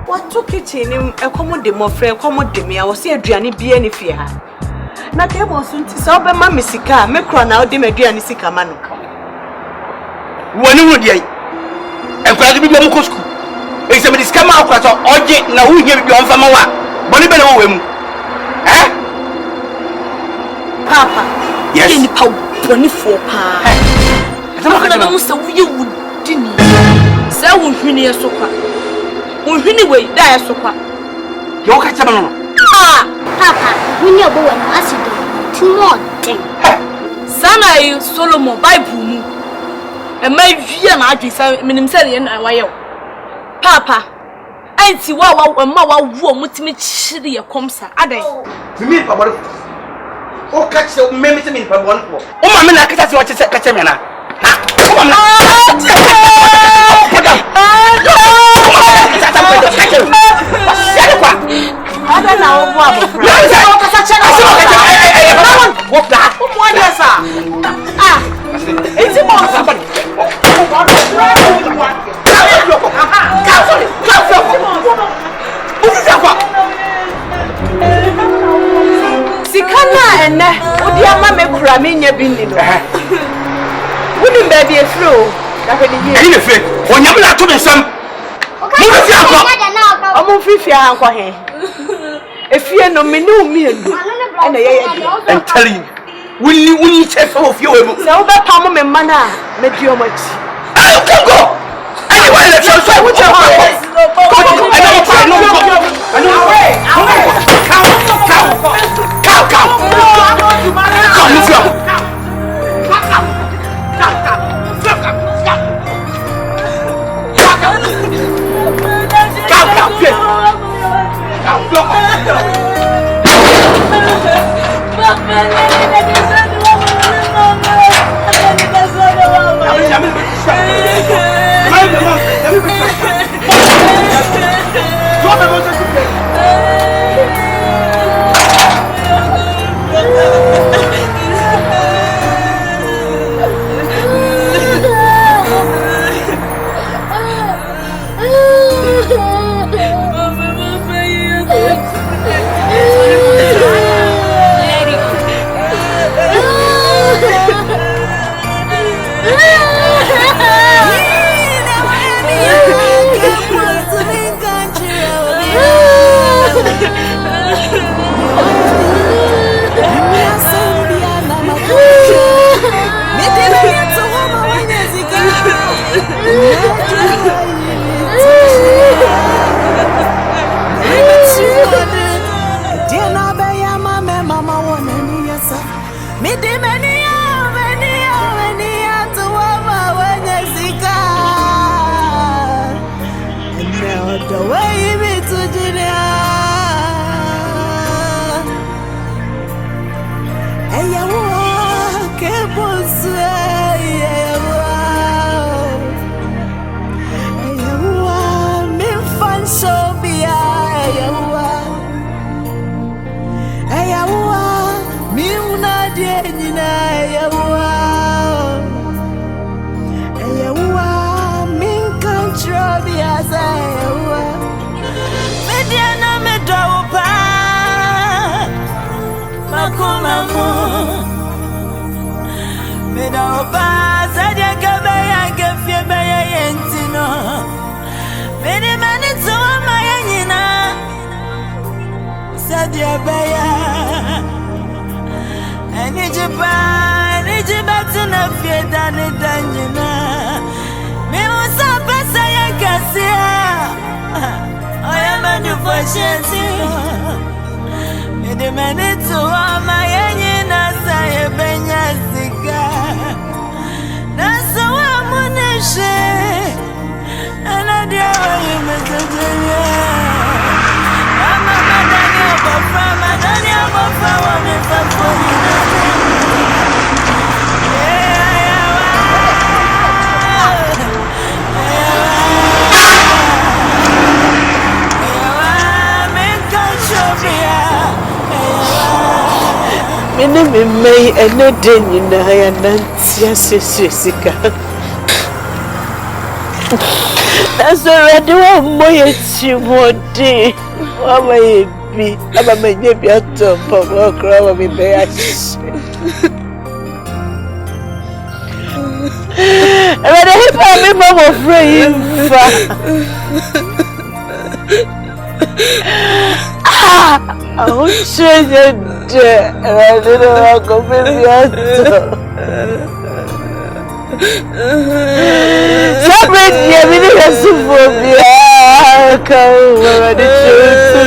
Speaker 5: What to kitchen e komo de mo frɛ komo de me a wo se aduane bia ne fie ha. Na ke mo so nti se obe ma me sika me kro na ode me aduane sika ma no.
Speaker 4: Wani wodi ai. Enkwade bibia mu ko school. E se me discard ma akwa to oje na wo hia bibia onfa ma wa. Boni be na wo wemu. Eh?
Speaker 5: Papa.
Speaker 4: Yes.
Speaker 5: Ni pa boni fo pa. Ata na mu se wo ye wudi ni. Se wo hwini ye so kwa. Wo hwini we da ye so kwa.
Speaker 4: Yo ka chama no.
Speaker 6: Ah, Papa, hwini obo we no asido. Timo den.
Speaker 11: Sana yi Solomon Bible mu. E ma hwia na adwisa minim se ye na wa ye. Papa, anti wa ma wa wo mutimi chiri ye komsa adan.
Speaker 4: Me pa boro. O ka che o me se me pa boro ko. O ma me na ka che o che ka che me na. Ha. O ma me.
Speaker 5: Ada na o bo abofra. O ka sa che na. O mo dia sa. Ah. Enti mo sa ba. Sikana ene odi ama me kura me nya bi ni no. Wudi mba bi efro da hwe ni ye.
Speaker 4: Ni ne fe. Onyam na to me sam. Mo fi akọ.
Speaker 5: Omo fifi ankọ he. Efie no me ne omienu. Ena ye ye.
Speaker 4: I'm telling you. Wuni chef of you.
Speaker 5: Se wo be pam me man a me di omo chi.
Speaker 4: You can go. Anyway, let's go. What's your heart?
Speaker 12: Oba sadia kabaya kefie baya yentino. Many many to my yina. Sadia baya. Ani jibatuna fieda ni danjina. Me usa pesa ya kasia. Oya manu for shensi. Many many to my yina saye benya sika. Nasa wa muneshe. Anadia wa yumezejeya. Mama madani abofra wa mifafoni na.
Speaker 5: Mene me mai ene den nyina ya nantia sesesika. Naso ready wa moye chimode. Wa mai bi aba menye bi atompa wa kra wa mi be ya. Ready hipa mi mama free fa. Oh, shit, I didn't want to be Separate me, we need a soup for me. Come on, the truth.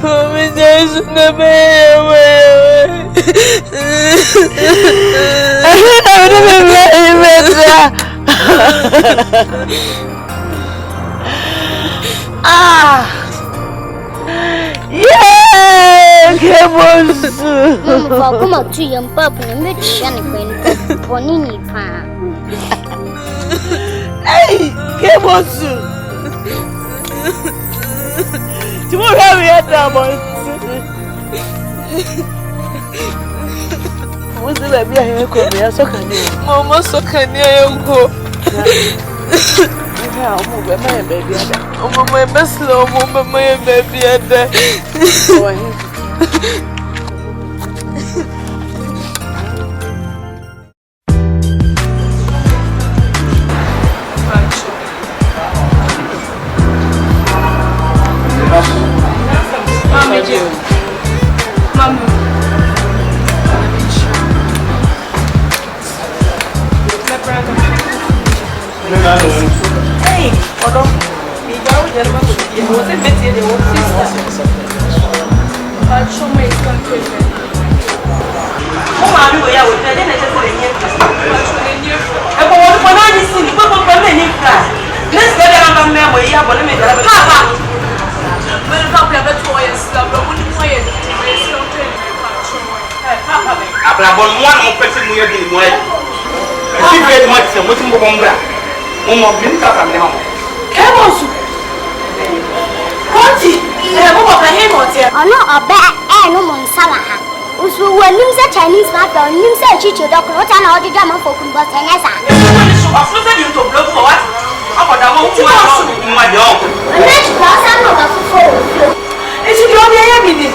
Speaker 5: Mommy, there's no way. I yeah,
Speaker 6: come on, to young papa, and make Shannon Ponini Pan.
Speaker 5: Hey, come on, tomorrow we are done. What's the baby? I am so can you? Mama, so can you go? My baby, oh my best slow, my baby,
Speaker 1: Hey, Odo.
Speaker 6: Chinese mafia, you say chicho dog, what an order German for Kumbas and Essa.
Speaker 1: I've you to blow for what? How about that? My dog.
Speaker 6: And then she was another for.
Speaker 1: Is it your name?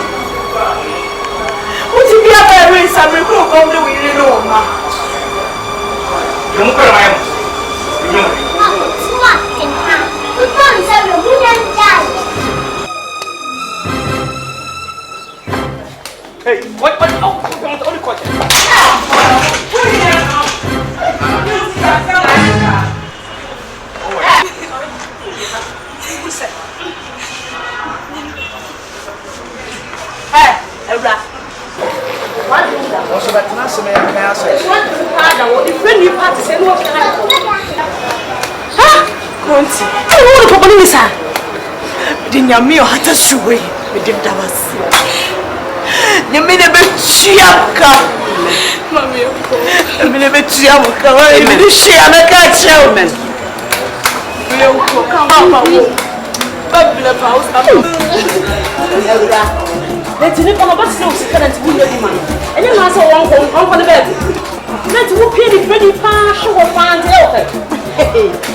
Speaker 1: Would you be a very summer cook on the way in Roma? Don't cry, my hey, what? Oh, only question. Hey, Ebra. What is that? What's that? Can I say my answer? What is that? If when you party, say no can I go? Huh? Conti. I want to go on this. Didn't you me or had to show you? We didn't have us. You made a bit chiaka. Mammy, I mean a bit chiaka. I mean a share a cat showman. We'll come out. Bubble house. Let's look on about snow second to be man. And you must walk on the bed. Let's walk in the pretty partial or find out.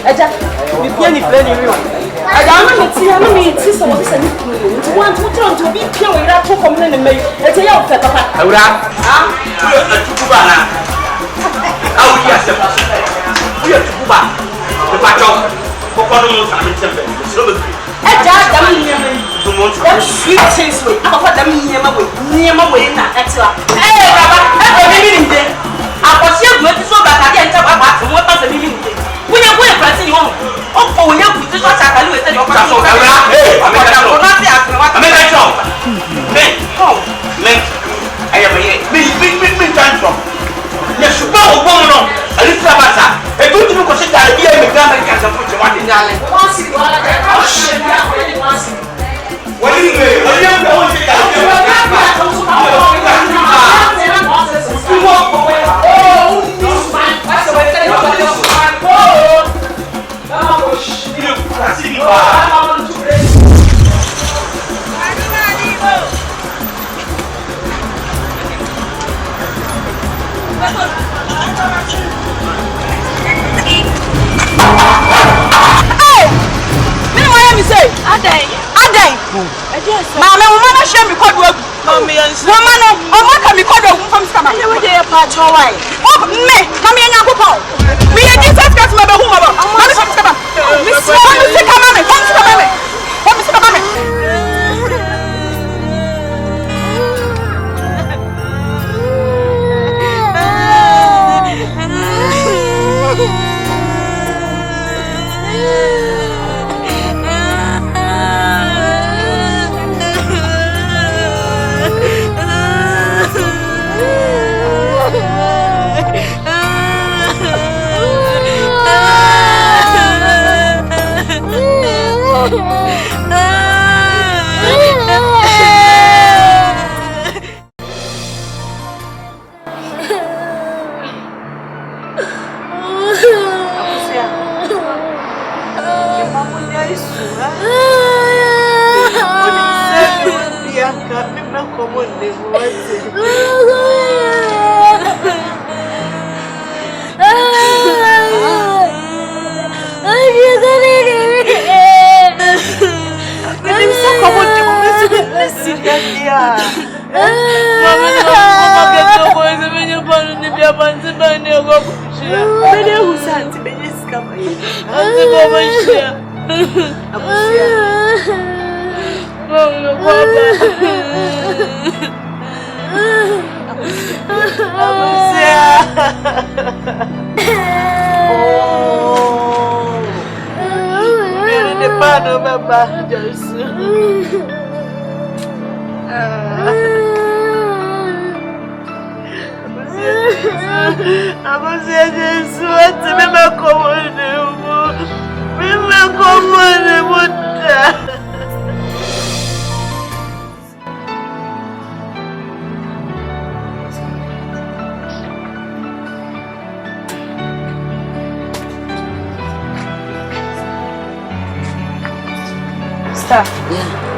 Speaker 1: I just be penny plenty.
Speaker 10: I don't see someone sending to want to be pure without to come in and make a day of that.
Speaker 4: We are Tuba. The battle.
Speaker 10: Sweet taste way. I got them near my way. Hey, I was here with so that I can't tell about what was the meaning. When you're going to press you on, when you put this, I can do it.
Speaker 4: I am a time from. Yes, you know, a little matter. A good look at the idea of the government can put you one in Allen. What do you mean?
Speaker 10: Mama, woman, show me code work. Woman, can be called from Scammer. You will get a patch away. Oh, me, come here now, Papa. We are just asking my home about. I'm from Scammer. Miss Mamma, come to Mamma. Come to Mamma.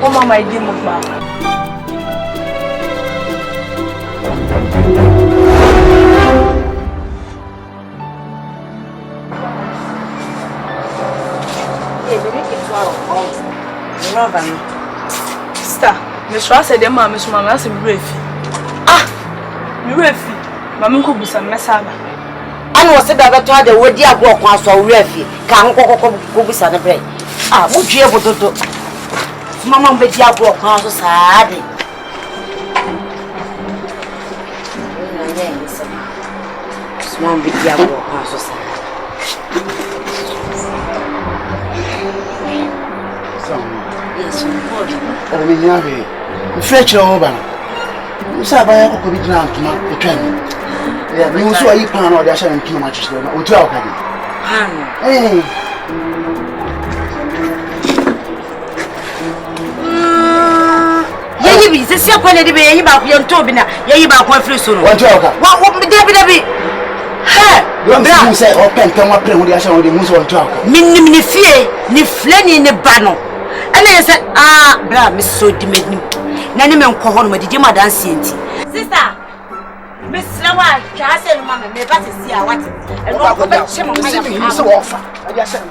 Speaker 10: Oh, Mama, I didn't move back. Sister, Miss Ross said, Mamma, Miss Mamma, that's a refi. Ah, you refi. Mamma could be some messaba.
Speaker 5: I was said that I had a word dear walk once or refi. Can't go with a break. Ah, would you able to do? Mama, be dear walk on so sad. Small be dear walk on so sad.
Speaker 3: Oh, me nyave. Fetch your over. You say buy a cocoa drink to my train. Yeah, me also I pan or dash and too much. O tu akadi. Eh.
Speaker 5: Ye bi se se akwa na de be ye ba ko nto bi na ye ba ko afiri so no.
Speaker 3: O tu aka.
Speaker 5: Wa de bi. Hey,
Speaker 3: you say o pen kan wa pre ho dash and de mu so o tu aka.
Speaker 5: Minnim ni fie, ni flani ni ba no. And I said, ah, bra, Miss so demanding. Nanny men call home, did you madam see it? Sister, Miss Lawa, Castle, Mamma, may pass see what and what about some of my offer. I just said,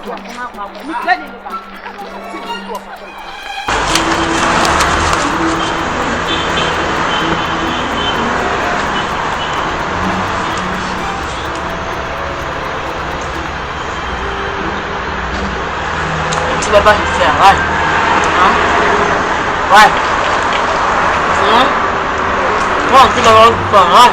Speaker 1: Baba is here. Why? Huh? Why? Come on, see Baba. Why?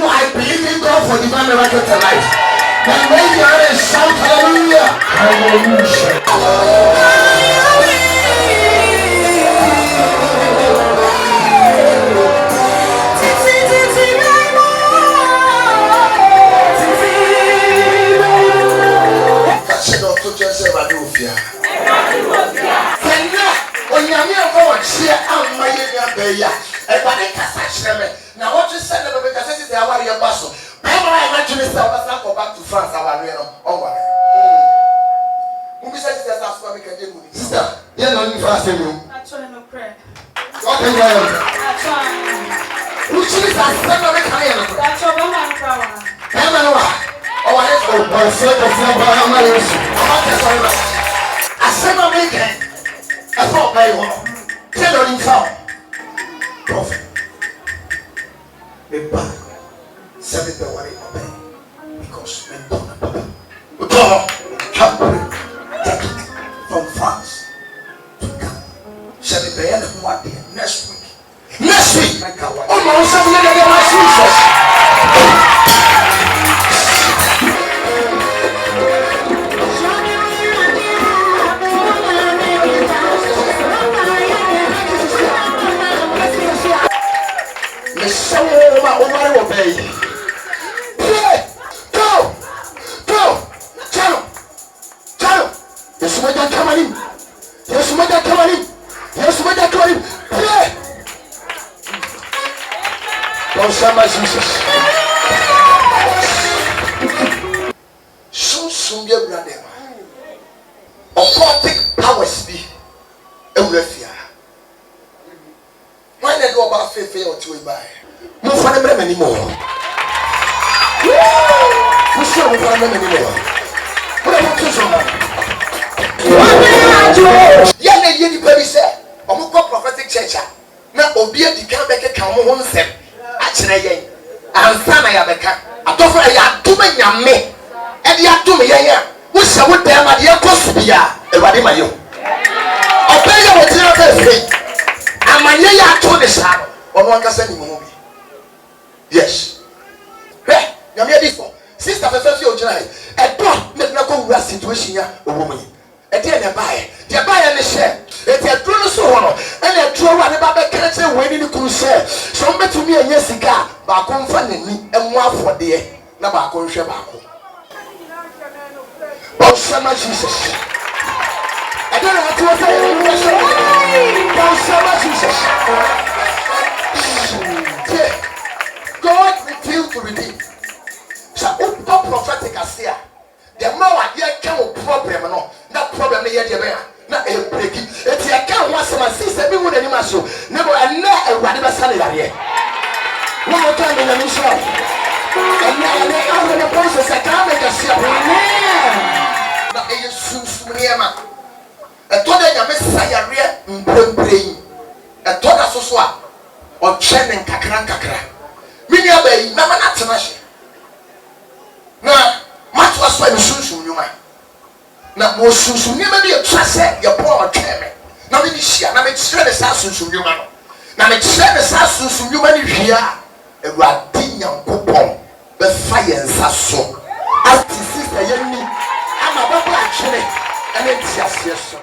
Speaker 8: I believe in God for divine miracle tonight. Then raise your hand and shout hallelujah. Hallelujah. Now what you said about the cassette is the warrior muscle. Remember I mentioned this I go back to France our way on. Who says that that's why we can do it. Sister, you're not in fast anymore. Actually no prayer. What can you do? Who chooses that son of a career? That's your mama and power. Oh, I have to go for I said no weekend. I thought very well. Tell her in town. Prophet. Me back. Send it the way because men don't know. From France to come. Send it the end of one day next week. Next week. Oh no, send it the my Jesus. Jesus. Soon be a brother. Occultic powers be a refia. Why not go about faith or to buy? No for them anymore. We still don't find them anymore. What about you? Yeah, you baby said, I'm a prophetic church. Now, Obia the Campbell come home, said. Actually, I'm Sana Yabeka. I don't know ya too many me. And ya too many ya. We shall with them at your cost be ya. Evadimayo. Obey your material free. And my ya told the shadow. Or one can send him. Yes. Nyame dey for. Sister Fefe Ojina e do na ko wura situation ya owo mu. E dey na bae. Dey bae ne share. E dey do no so ho no. E na do wa ne ba be kire we ni kuru share. So mbetumi enye sika ba ko mfa nani emu afode na ba ko nhwe ba ko. Oh, Shama Jesus. I don't know what to say. Oh, Shama Jesus. God refused to redeem. So, what prophetic as here? The more I can problem, no, that problem is yet not a breaking. It's a can once my sister, me with any muscle. Never and not a radical salary. One more time in the mission. And now I'm going to process a time make a ship. Na eyesunsun niema etoda nyame sayare mpremprem etoda soso a otwe ne nkakra mini abayi na mana tena hye na matwa so esunsun nyuma na mo sunsun niema bi etwa se ye bo otweme na me ni hia na me kyerɛ ne sa sunsun nyuma no na me kyerɛ ne sa sunsun nyuma ni hwia Awurade Nyankopɔn be fa yensa so ati sister yenni and it's just yes.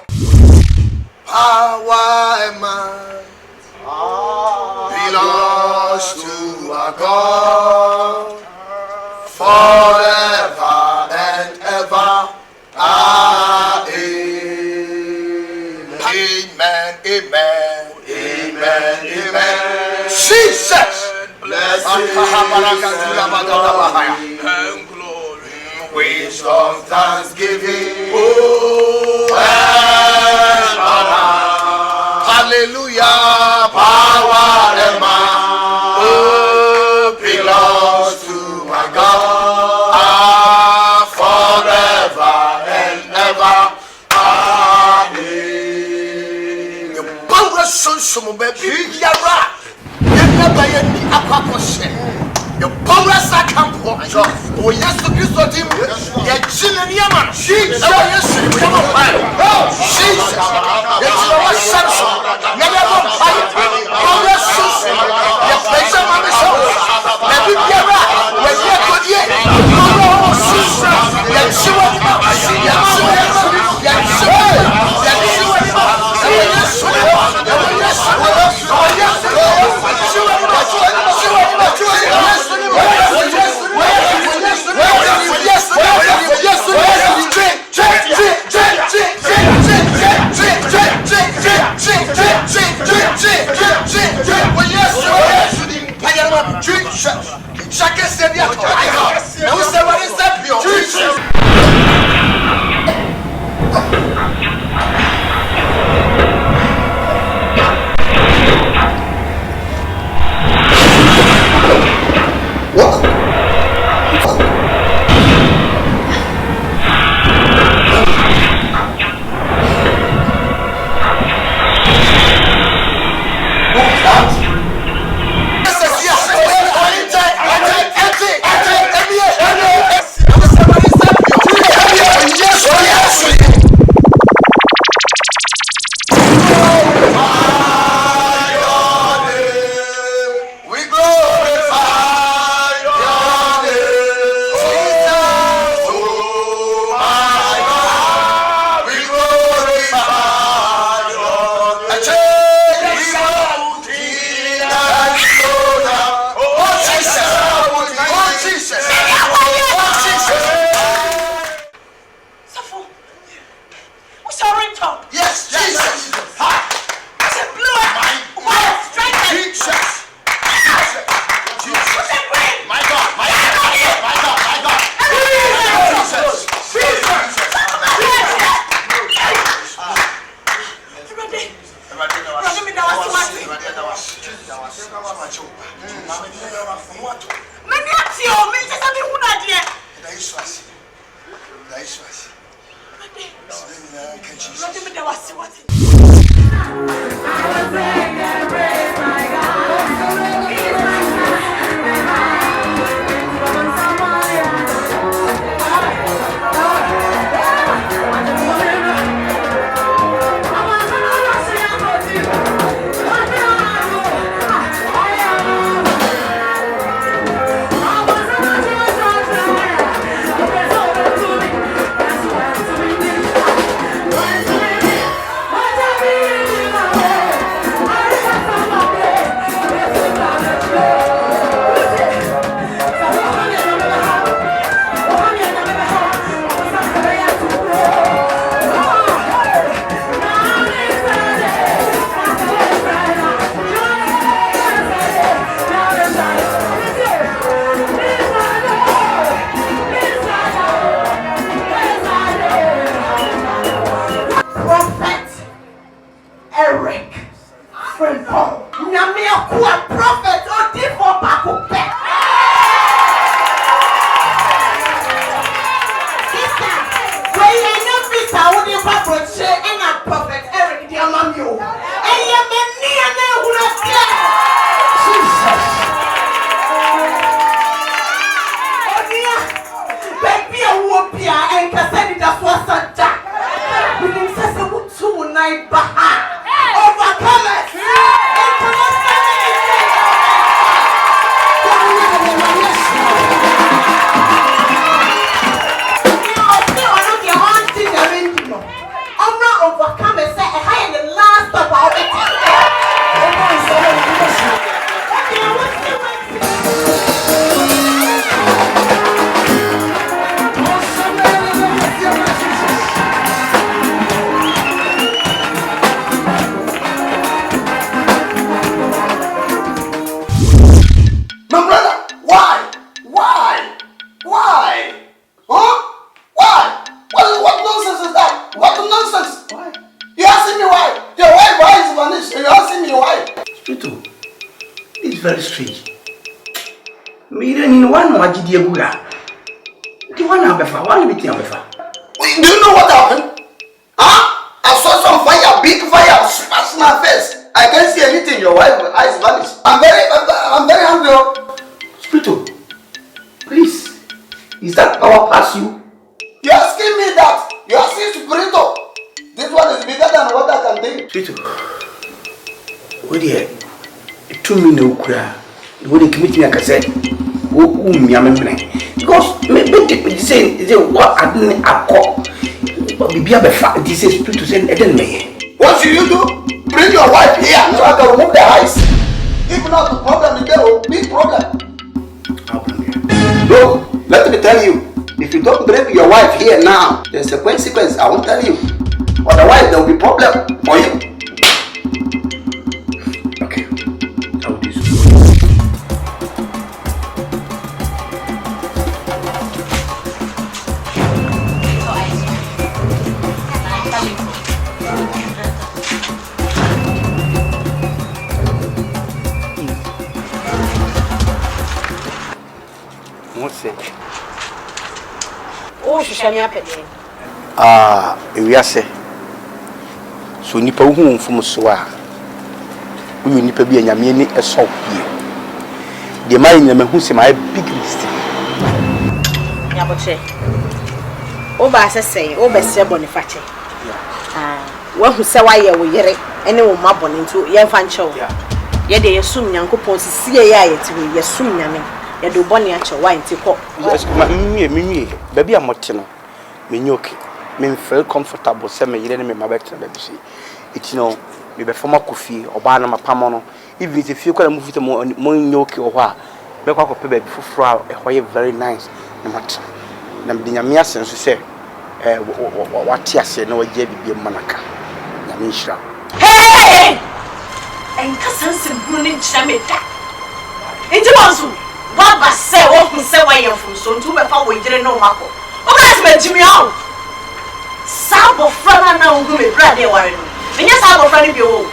Speaker 13: Power and might belongs to our God forever and ever. Amen. Amen. Amen. Amen. Jesus. Blessed wisdom, thanksgiving, and honor. Hallelujah, power and might belongs to my God forever and ever. Amen. The power son baby yara. Never any aquaposhe. The power sakampo. Oh yes, to Christ team. The chileniaman. Jesus. Come on, Jesus. The chileniaman Samson. Never go fire. Power sus. The pressure man is so. The bibiara. The yekodie. Power sus. The chileniaman.
Speaker 4: tonight, Baha. Overcome it. I'm not overcome it. I am the last of our
Speaker 13: My brother, why? Huh? Why? What nonsense is that? What nonsense? Why? You asking me why? Your wife is vanished and you asking me why?
Speaker 4: Spirito, this is very strange. Me don't one more GD. Do you want to have one meeting?
Speaker 13: Do you know what happened? Huh? I saw some fire, big fire, smash my face. I can't see anything. Your wife eyes vanished. I'm very hungry.
Speaker 4: Spirito, please. Is that power past you?
Speaker 13: You're asking me that. You're asking Spirito. This one is bigger than what I can think.
Speaker 4: Spirito, what dear? 2 minutes cry. What they commit me like I said. Because maybe say what I didn't call. But be a fact. This is Spirito saying it didn't me.
Speaker 13: What should you do? Bring your wife here so I can remove the eyes. If not, the problem is there. Big problem. No, let me tell you. If you don't bring your wife here now, there's a consequence. I won't tell you. Otherwise, there will be problem for you.
Speaker 4: Okay, I will do so. What's it?
Speaker 5: Oh, she's me up again.
Speaker 4: We are say. So nipa hu mfum so a. We nipa bi anyame ni eso here. The man nyame hu se my big list.
Speaker 5: Nyaboche. O ba say o be se bonifache. Wa hu se wa ye wo yere ene wo mabone nto ye fa nche wo. Ye de yesum nyankopon sisie ye ayeti wo yesum nyame. Ye do bone ache wa nti ko.
Speaker 4: Yes, me baby amote no. Me nyoke. Me feel comfortable say me yere ne me mabete na baby say. It no me be former kofi oba na mapamo no. Even if you kwala mufite mo nyoke o ho a be kwa kope baby fufuro a ho ye very nice na mat. Na me nyame asenso say wati ase na waje bibie manaka. Nyame nhira.
Speaker 1: Hey! Enka sanse bunu ni nchira meda. Enti wansu baba say wo hu say wa ye fun so ntu be fa wo jire no mako. O ka se mejimi o. Sabo frana na ungu me brade ware no. Menye sabo frana bi o.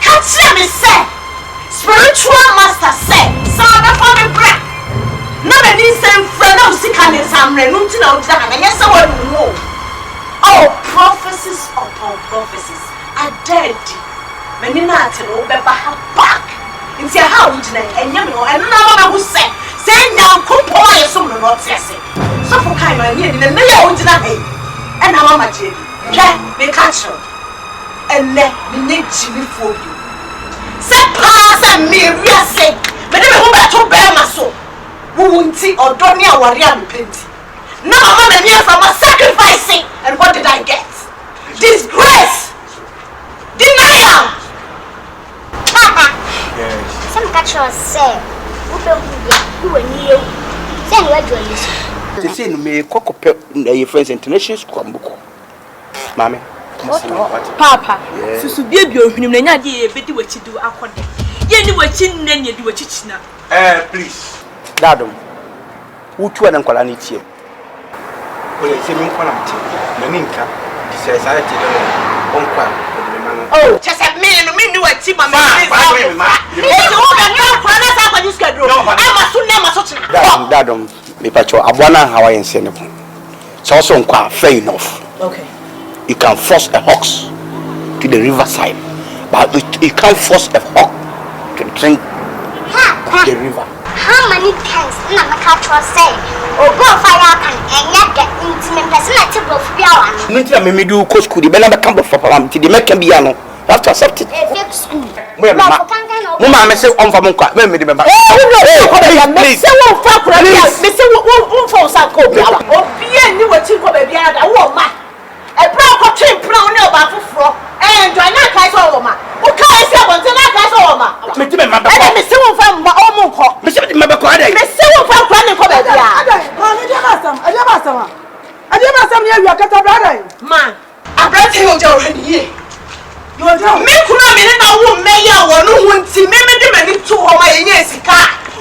Speaker 1: Ka tire me say spiritual master say sabo fa me bra. Na me ni say frana o sika ni samre no nti na o jira na nyesa wa no. Oh, prophecies upon prophecies are dead. Many nights no be back. Inti how would na enye me no eno na ma hu say nyankopo aye so no not say. So for kai ma ni na ya o jina hey. And I'm a jade. Me catch her. And let me need Jimmy for you. Say pass and me, we are saying, but then we won't to bear my soul. Who won't see or don't near warrior repenting. No, I'm a near from a sacrificing. And what did I get? Disgrace. Denial.
Speaker 6: Some catch us say, who are you? Send what you are.
Speaker 4: They say no me kokope your friends international school ambuko. Mame.
Speaker 11: Papa. Susu bia ohunum na nya de e bedi wachidu akode. Ye ni wachi nna nya di wachichina.
Speaker 4: Please. Dadom. Utu na nkwala ni tie. Ole se mi nkwala mtie. Na ni nka. Say say tie do onkwa.
Speaker 1: Oh, just a me no me ni wachi mama.
Speaker 4: Dadom. Me pacho abwana Hawaiian senebo. So also nkwa fair enough.
Speaker 5: Okay.
Speaker 4: You can force a ox to the riverside, but you can't force a hawk to drink the river.
Speaker 6: how many times na make trust say obo fire can enya get intimate person at table for yawa no
Speaker 4: nti na me do ko school di be na be kan for papa nti di make bia no have to accept it
Speaker 6: fake school
Speaker 4: Mama me say on fa mon kwa me di be ba
Speaker 7: me say won fa kura bia me say won fa sa ko bia obie ni wati ko ba bia da wo ma e bra ko twin pra oni oba foforo enjoy na kai so wo ma o kai say won na kai so wo ma
Speaker 4: me di be ma ba
Speaker 7: ko me say won fa mba o mo nko
Speaker 4: me say di ma ba ko adai
Speaker 7: me say won fa kura ni ko ba bia
Speaker 14: adai ma ni dia ba sam ni awia kata bra adai
Speaker 7: man
Speaker 14: abrante yo je already ye
Speaker 7: me kuna me na wo me ya wo no hunti me de mani to ho ma yenye sika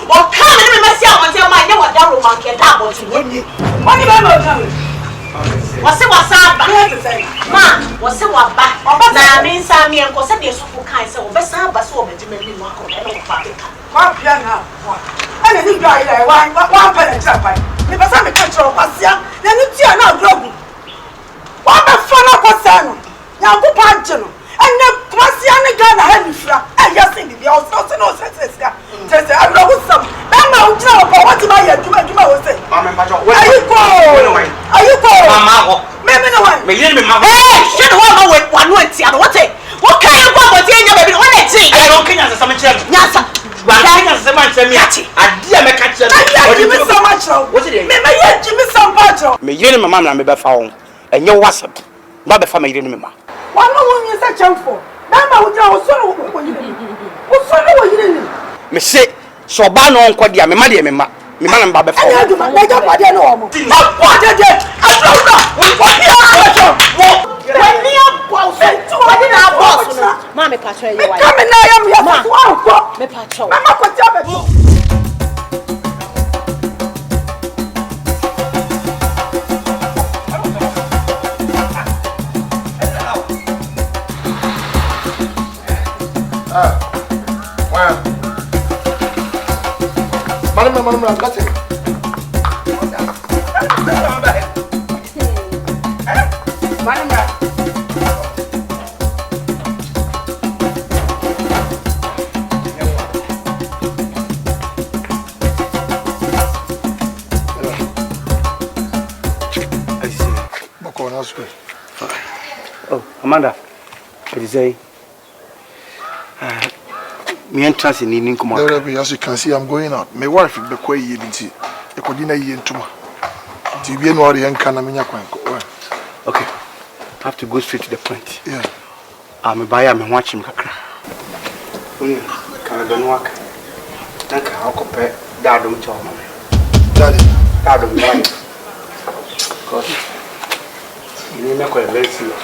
Speaker 7: o ka me me si awon te ma nya wada ro man ke da bo ti woni oni be no ka wase wasaba ma wase waba na me nsa me enko se de so ko kan se wo be san ba so wo be di me ni no akọ e no fa be ka
Speaker 14: wa pia na ana ni gba ila wa pa na tra pa ni ba sa me ka tro kwasia na ni tia na drogu wa ba fa na kwasa no ya ko pa je no ene kwasia ne ga na ha ni fra e ya sin bi o so no se se I know what's up na ma u tra ko what ma ya juma wo se
Speaker 4: mama ma jo
Speaker 14: ayuko
Speaker 4: mama ho
Speaker 14: me no one
Speaker 4: me yin me mama
Speaker 7: she no one no wa no tia no what kai ko bo ti enya baby wona ti
Speaker 4: I don't kenya se sama chere
Speaker 7: nyasa
Speaker 4: wa kenya se sama chere mi ati adia me ka chere
Speaker 14: o di me so much
Speaker 4: what dey
Speaker 14: me ye ji me so much
Speaker 4: me yin me mama na me be fa won enye whatsapp ba be fa me yin me mama
Speaker 14: wa no won yin se chamfo na ma wo jira wo so no wo yin ni
Speaker 4: me say so ba no onko dia me ma de me ma na ba be fa
Speaker 14: anya du ma na ja pa de no wo mo ma po de atro wo dia wo
Speaker 7: when you boss to what na boss no ma me patro ye wa
Speaker 14: come na ya me ya so anko
Speaker 7: me patro
Speaker 14: mama ko ti abeto
Speaker 8: Madam, got it.
Speaker 4: Oh, Amanda, what is it? Me entrance in Indian come
Speaker 8: out. As you can see, I'm going out. My wife will be quite year into a codina year into my TV no and Canamina.
Speaker 4: Okay, I have to go straight to the point.
Speaker 8: Yeah,
Speaker 4: I'm a buyer, I'm watching Kakra. Can I don't work? Thank you. I'll compare Dadum to Dadum, wife. Because you make a very serious.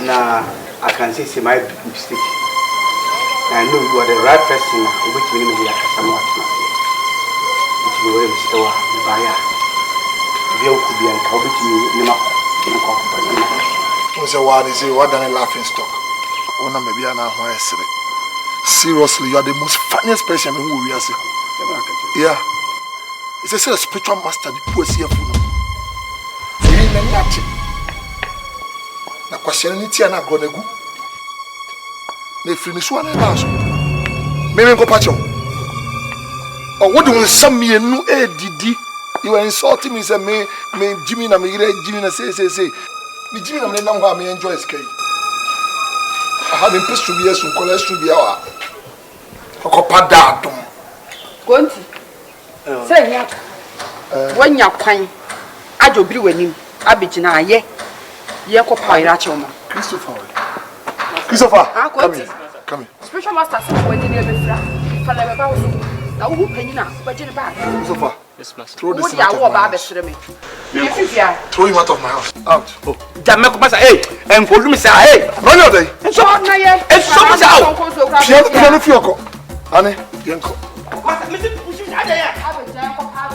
Speaker 4: Now, I can say my big mistake. I know you are the right person which will be like somewhat. It will be still the buyer. Bill could be encouraged to me.
Speaker 8: What's a word is what than a laughing stock? One maybe an hour. Seriously, you are the most funniest person who we are. Yeah, it's a spiritual master, the poor CFO. Na kwasheniti ana gronegu na frinisu ana baso meme ko pacho o wodu nsam mienu edidi you are insulting me say me Jimmy na me Jimmy na say me Jimmy na me na ho me enjoy sky I have been pushed to be so cholesterol bi awa okopa dadum
Speaker 14: konti say nyaka wanya kwan ajobiri wanim abegina aye ye ko paira choma
Speaker 8: Christopher come here
Speaker 14: special master say we dey be fra fa na be ba wo na wo panyina ba gine ba
Speaker 8: Christopher
Speaker 2: yes please
Speaker 8: throw this
Speaker 14: out of my house
Speaker 8: throw him out of my house out
Speaker 4: oh jamme ko pasa hey en ko lumi sa hey
Speaker 8: run your day
Speaker 14: so na ye
Speaker 4: so pasa out
Speaker 8: piano fioko ane yenko
Speaker 4: masa me pushi ada ya
Speaker 14: abeja ko pa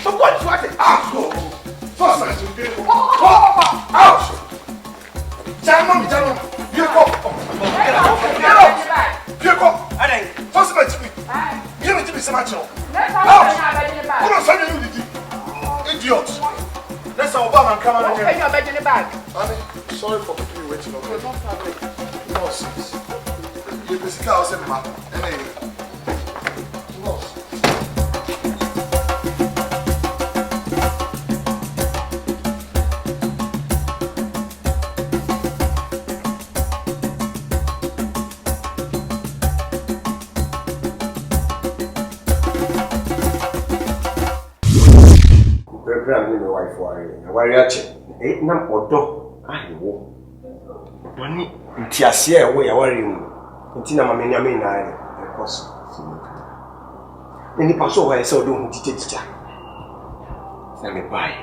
Speaker 8: so what go first man out Jamo Yeko Adai first man you need to be so much out who don't send you idiot let's Obama come on again
Speaker 14: your bed in the bag
Speaker 8: sorry for keeping you waiting no problem nonsense Esse carro você mata. É aí.
Speaker 3: Program me wife worry. I worry at you. Na odo ahiwo. Wani ntiase e wo ya worry mu. Nti na mama nyame na ari. Because ni paso wa ese odo hu tititita. Say me bye.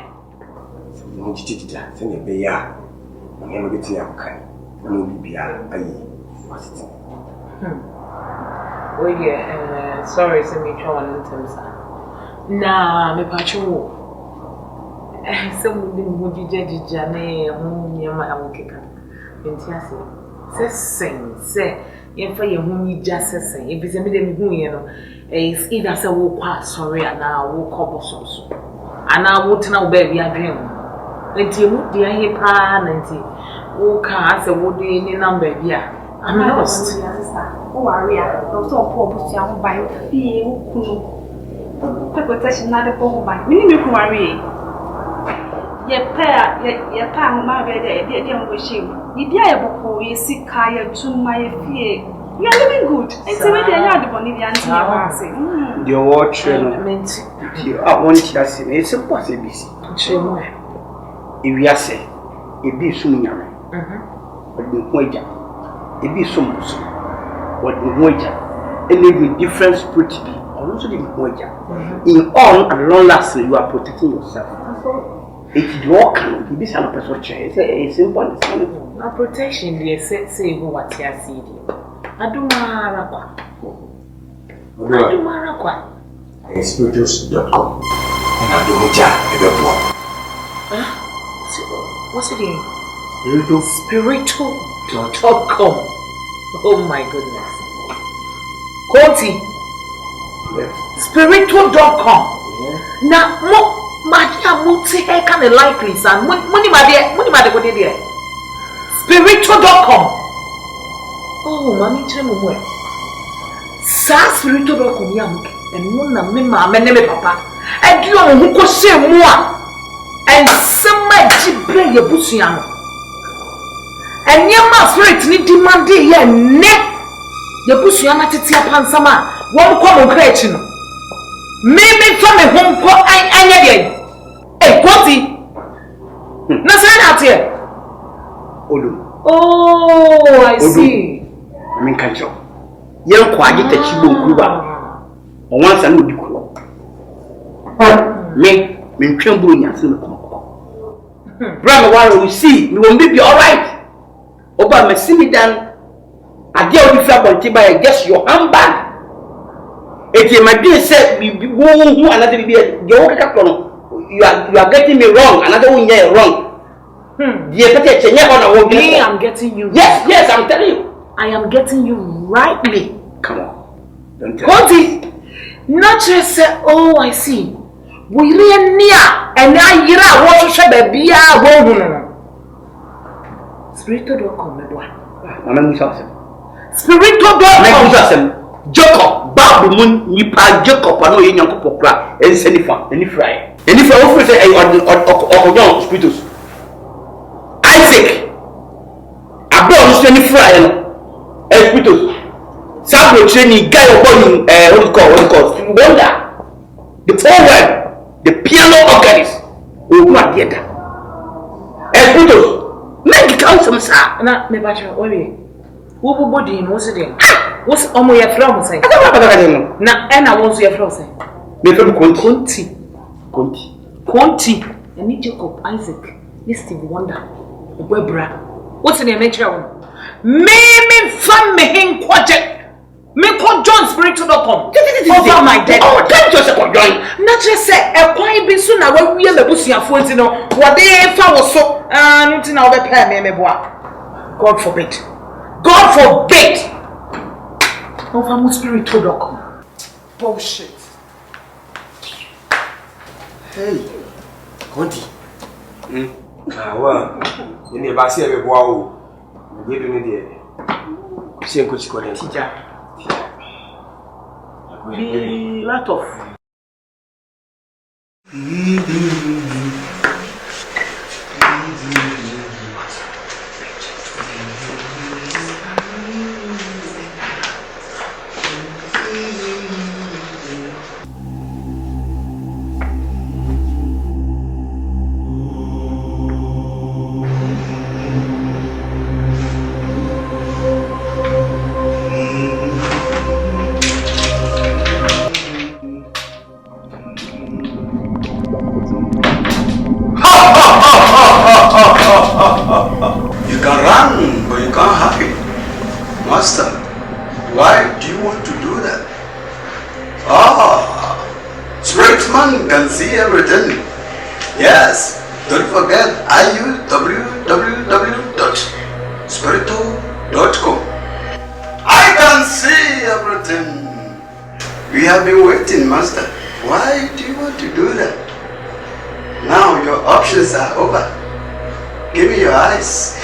Speaker 3: Hu tititita. Say me be ya. Na me be ti akan. Na me bibia ayi. Wasiti.
Speaker 10: Oh yeah, sorry, send me try one time, sir. Nah, me pacho. Some would be judged, Jane, whom you might have kicked. Say, if I whom you just say, if it's a million who you know, is either so walk sorry, and now walk up so. And I won't know, baby, I dream. Let you would be a hip and walk as a woody in number, yeah. I'm lost.
Speaker 15: Oh, Aria, don't talk poor young by feel. Protection, not a bone by me, Marie. Your pair, my bed, dear wishing. You dear book, you see Kaya to my fear. You are living good. It's a very hard Bolivian tea.
Speaker 4: Your watching meant you are one chassis. It's a possibility. If you say, it be soon, but the wager. It be so much. What the wager, and maybe different spiritually, or also the wager. In all and long lasting, you are protecting yourself. It's your kind, it is an person. It's simple understandable.
Speaker 10: Now, protection, they say, what you see. I do my
Speaker 3: Spiritus.com. And I do my
Speaker 10: what's it in? Spiritual.com. Oh my goodness. Conti. Yes. Spiritual.com. Yeah. Now, Madia Muti can a likely son. Money, my dear, go there. Spiritual.com. Oh, mommy, tell me where. Spiritual.com, young, and Mona, Mima, my name, Papa. And you know who could say more. And some magic bring your busian. And your master need demanding your neck. Your busian at its pansama. One common creation. Maybe from a home call I again. Hey, Conti. Nothing out here. Oh, I see.
Speaker 4: I mean, catch up. Young quagget that you won't Cuba. Once I would do. Me tremble in your silver. Brother, while we see, you will be alright. Oba, me see me down. I get you flat on Tiba, I guess your handbag. If my dear said, who another be you are getting me wrong, another one here wrong.
Speaker 10: Me, I'm getting you.
Speaker 4: Yes, I'm telling you.
Speaker 10: I am getting you rightly.
Speaker 4: Come on. Don't tell
Speaker 10: Conti, not just say, oh, I see. We really near, and now you're out to share the beer. Spiritual.com, my boy.
Speaker 4: Spiritual.com. Jacob, Babu Moon, Nipa Jacob, I know you young couple crack, and send it from any fry. And if I offer say, or young spiritus Isaac, I brought any fry and spiritus. Sabro training guy or boy, what you call, wonder. The power, the piano organist, will not get that. Spiritus, make it count some sir.
Speaker 10: Now, me bacha, who body in what's it? What's on your flower saying? Now, and I want your flower saying.
Speaker 4: Become
Speaker 10: Conti, and need Jacob, Isaac, this Steve Wonder, Webra. What's in your nature? Me from me him project. Me call John Spiritual.com. Over my dead.
Speaker 4: Oh, can't just join.
Speaker 10: Not just say, a point be soon. I will be able to see your phones, you know. What they found was so, nothing now the plan, me boy. God forbid. God forbid. Over my Spiritual.com.
Speaker 14: Bullshit.
Speaker 3: Hey, Conti. Well, you never see a boy. We do need it. Teacher.
Speaker 7: Be lot of.
Speaker 4: You can run, but you can't hide. Master, why do you want to do that? Ah, Spirit Man can see everything. Yes, don't forget I use www.spirito.com. I can see everything. We have been waiting, Master. Why do you want to do that? Now your options are over. Give me your eyes.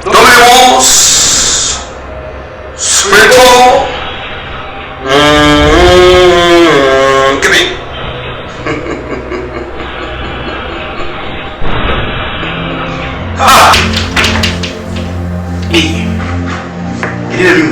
Speaker 13: Nobody wants spiritual. Give me.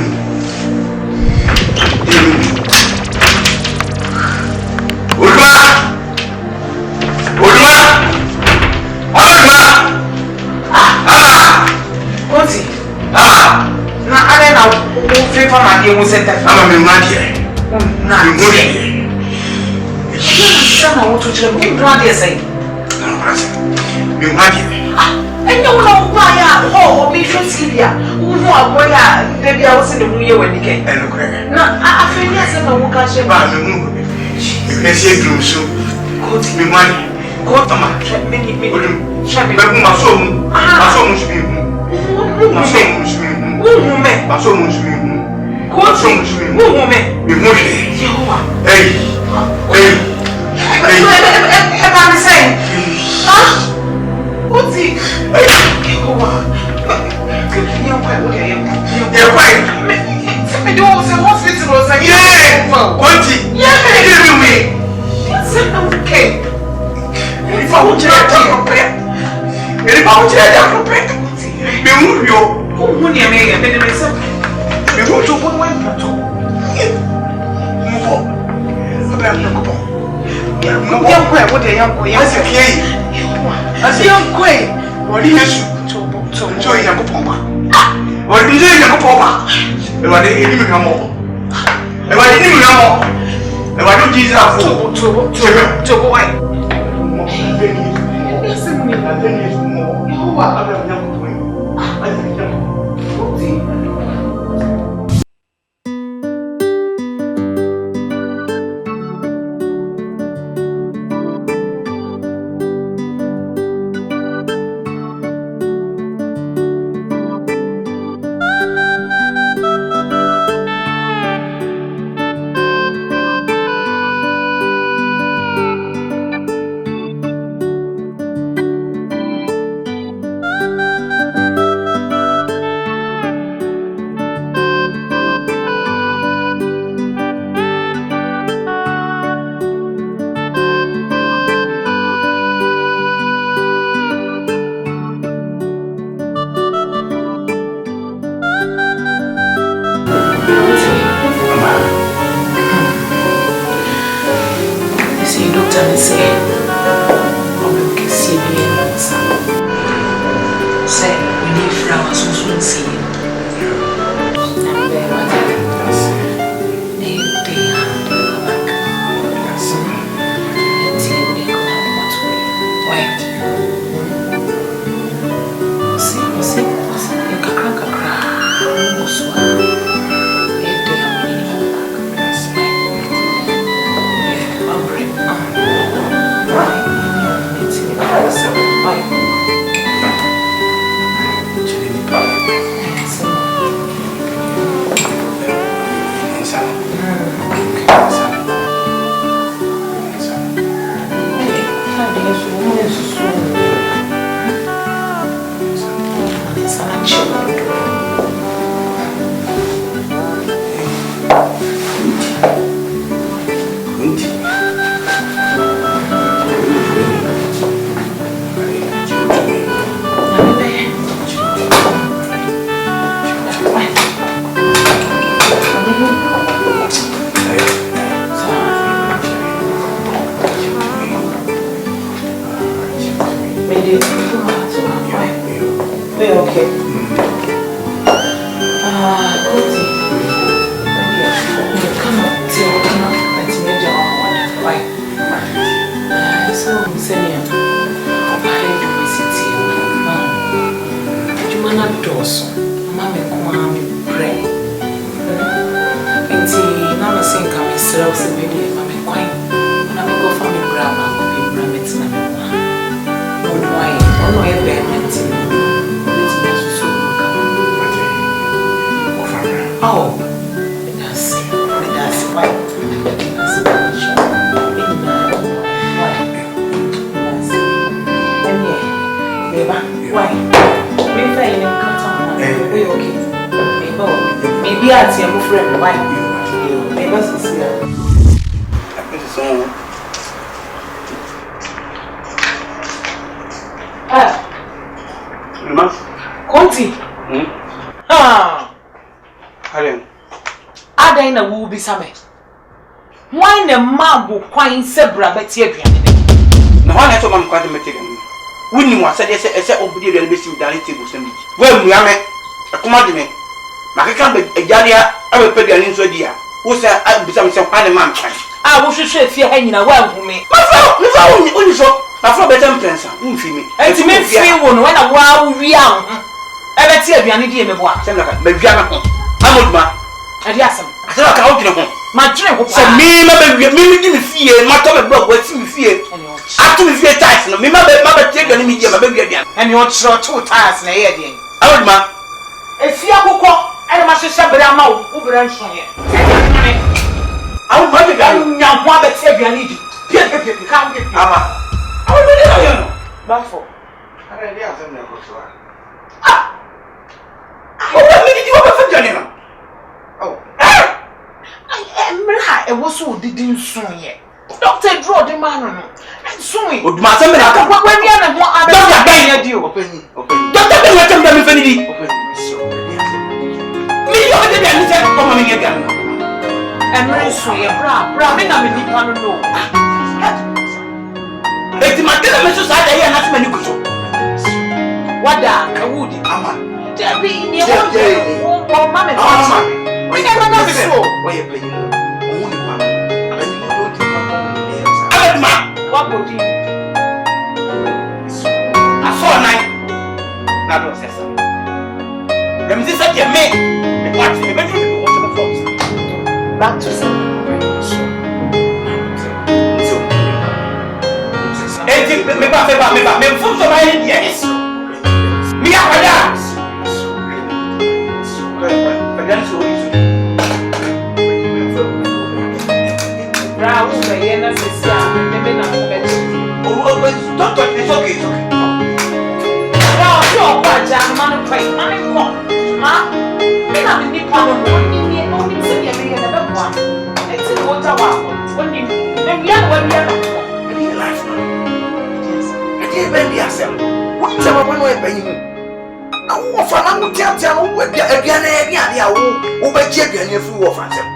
Speaker 10: did. We're okay. Kuti. You come up to let's make your own why. So, Senior, I'm going to visit you. You man are doors. Mamma, pray. And see, Mamma saying, come and sell some video, Mamma, quite. When I go for me, Brahma, will be Brahmits. No, why? No, I bear oh, that's why. Why? Maybe I'll see a friend. Why? Maybe I'll see Conti. Ada na wo bi same. Why na mago kwan se bra beti aduane ne.
Speaker 4: Na ho na to mam kwan meti gan. Wuni mo asade ese obudi aduane besi udare table sam bi. Wa mua me. Akoma de me. Makeka be ajaria abepe aduane nso dia. Wo se abisam se kwan ne mam kwan.
Speaker 10: Ah wo hwehwe fie ha nyina wa nhume.
Speaker 4: Mafa oni so. Mafa betem prensa. Mfi me.
Speaker 10: Enti me fi wo no na wa wi an. Ebeti aduane die me boa.
Speaker 4: Sem na ka. Ba wi ama. Amoduma.
Speaker 10: Adi asem.
Speaker 4: Asema ka wodine ho.
Speaker 10: Ma dwene ho.
Speaker 4: Se mi ma be mi di mi fie, ma to be bro wati mi fie. Atu mi fie ties no, mi ma be tie gani mi die ma be wi aduan.
Speaker 10: Eni o chiro two ties na ye den.
Speaker 4: Awoduma.
Speaker 10: Efi akokọ, ene ma hwehwe bere ama wo bere nsonye.
Speaker 4: Awoduma be gani
Speaker 10: nya ho abeti aduane di. Pie ka wo pie.
Speaker 4: Ama. Awoduma de na yo no.
Speaker 10: Bafo.
Speaker 4: Ara ndi asem na ko so. O ba mi di wo be fa jani no.
Speaker 10: Emra was so didn't soon yet. Doctor draw the man on and soon.
Speaker 4: Would my son have
Speaker 10: what we are and what other guy do?
Speaker 4: Open. Doctor, let them be infinity. Open. Me, you are the answer for me again.
Speaker 10: Emra, so you're bra, me, I'm in the panel. No.
Speaker 4: It's my dinner, Mrs. Sada, and that's many good.
Speaker 10: What the wood, Amma? There be near Mamma. We never know so.
Speaker 4: Why you playing? Only one. And you don't think I'm man.
Speaker 10: What would you?
Speaker 4: I saw a night. Now don't say so. Let me see such a man. The party, the bedroom, what's the folks?
Speaker 10: Back to some.
Speaker 4: Me foot of my yes. Me up a dance. But that's so easy.
Speaker 10: Bravo, Diana says,
Speaker 4: don't touch me, it's okay.
Speaker 10: Now, you're quite a man of praise. I'm gone. Huh? Me not in the power of only sitting in the one. It's a water wow. When you are where we are.
Speaker 4: Any life now. I didn't bend yourself. What's our one way by you? I want for now to tell you what again, over chicken if you offer them.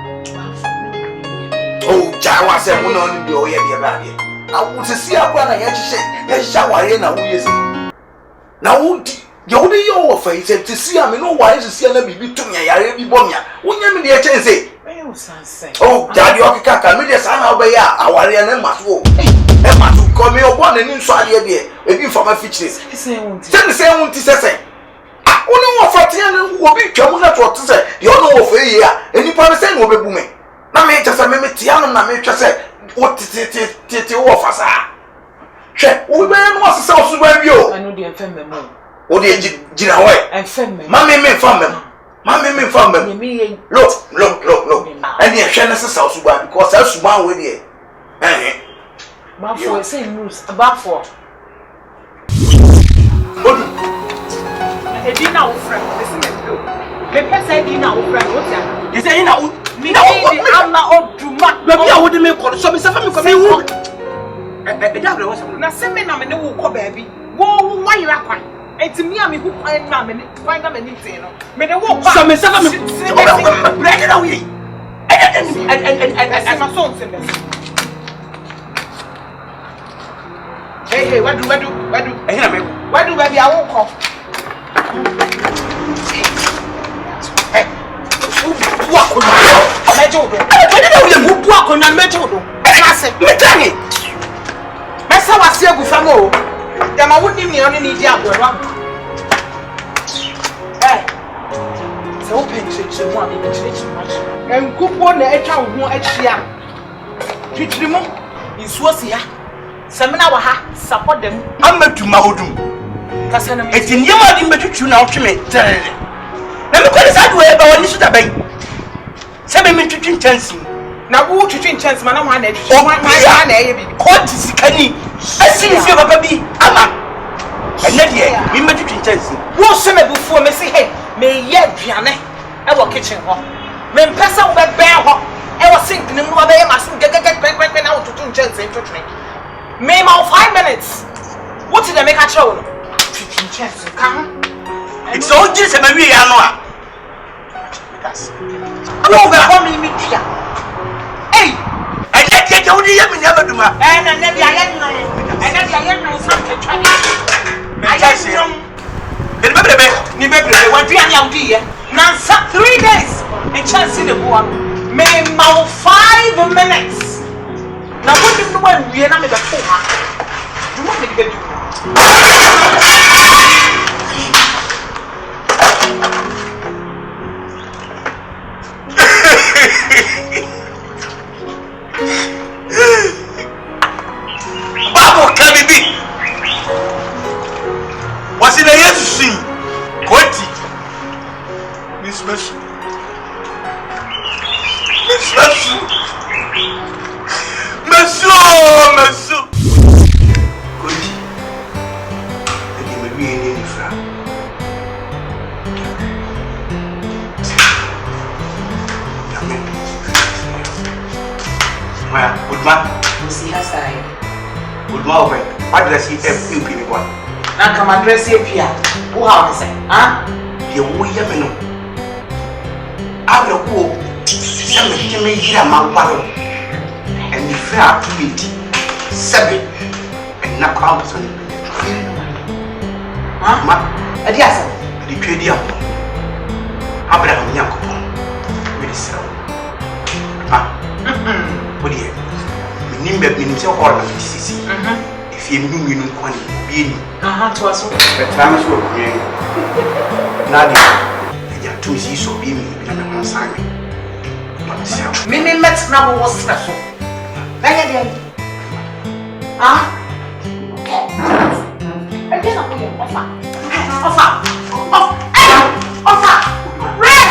Speaker 4: Oh, Jawa said, we don't do it about it. I want to see a brother, yes, shower in a way. Now, you only your face and to see, I mean, no why is the seller be to me, I will be born. When you mean the chance, oh, Daddy Okaka, me the son of our and must go. And must call me a one and inside your dear, maybe for my features. Send the same one to say. Only one for 10 will be coming out to say, you know, for a year, and you probably say, will be booming. Na me just me tiano na me twese what titi wo fasa hwe wo be no asesa osu ba bi o
Speaker 10: anu de enfem me mo
Speaker 4: wo de gira ho
Speaker 10: enfem me
Speaker 4: ma me fam me look and ye hwe na sesa osu ba because asu ba we de
Speaker 10: ba for say news about for
Speaker 4: odu
Speaker 10: edina wo friend listen me pesa edina wo friend what ya
Speaker 4: you say na
Speaker 10: I'm not Duma.
Speaker 4: Baby, I wouldn't make call. So, Miss Family, come here.
Speaker 10: Now, send me a new baby. Whoa, why you are crying? It's me, I'm who find them anything. May they walk.
Speaker 4: So, Miss Family, break it away. And
Speaker 10: my son said,
Speaker 7: Hey, what do?
Speaker 3: Eh na me.
Speaker 7: What do baby I won't call. Hey. What could you? Mejo do. What could you mejo do? Massive.
Speaker 3: Metani.
Speaker 7: Mesa wasi egu famo. Dem awudi mi oni ni di agbo. Hey. So open church mo abi church match. Enkupo na etwa wo ahia. Twitwiri mo. Nsuo si ha. Semina wa ha support them.
Speaker 3: Amatuma odum.
Speaker 7: Kasa na me.
Speaker 3: Eti nyema di mbetwitwu na otweme. Na me kwani sa do e ba woni so da ban. Sebe me twitwu chance.
Speaker 7: Na wo twitwu chance ma na ho na twitwu. Ho na eye bi.
Speaker 3: Court sikani. Asini fi baba bi ama. Ene de me mbetwitwu chance.
Speaker 7: Wo se me bufuo me se hey, me ye aduane e wo kitchen ho. Me mpesa wo be ben ho. E wo sink ni mu ba be masin gege na wo twitwu chance twitwu. Me ma 5 minutes. What did they make a show? Twitwu chance kan.
Speaker 3: It's all just a baby ya no a.
Speaker 7: Wo be ho me tua. Hey,
Speaker 3: ene de je wodi ye me nya baduma.
Speaker 7: Na na bia ye no. Na bia ye no sa twitwu.
Speaker 3: Ni bebrebe
Speaker 7: what do you have? Nansa 3 days and chance the boy. Me ma 5 minutes. Now what do you know we na me the phone? Do what me the do?
Speaker 3: Babo kabibi. Wasi na Yesu sin. Koti. Miss Mesu. Koti. Edi me bi eni ni fra. Amen. Maya, Udma.
Speaker 7: See her side.
Speaker 3: Udma open. What does he have in people?
Speaker 7: Na come address here pia. Who how say? Huh?
Speaker 3: Ye wo ye me no. Abro ko. Se me ke me yira ma waro. And the fair activity. Seven. And na kwa so ni.
Speaker 7: Huh? Ma, adi asa.
Speaker 3: Di twedi am. Abra ho nya ko. Me di sra. Ma. Odi e. Me nimbe me nim se ho na me sisi. If you mean kwani bi ni.
Speaker 7: To us.
Speaker 3: Betrama so ko Nadi. Ya tu si so bi mi na me ho san mi.
Speaker 7: Me met na wo stress so. Na ye dey. Ah? Again na ko offer. Offer. Red.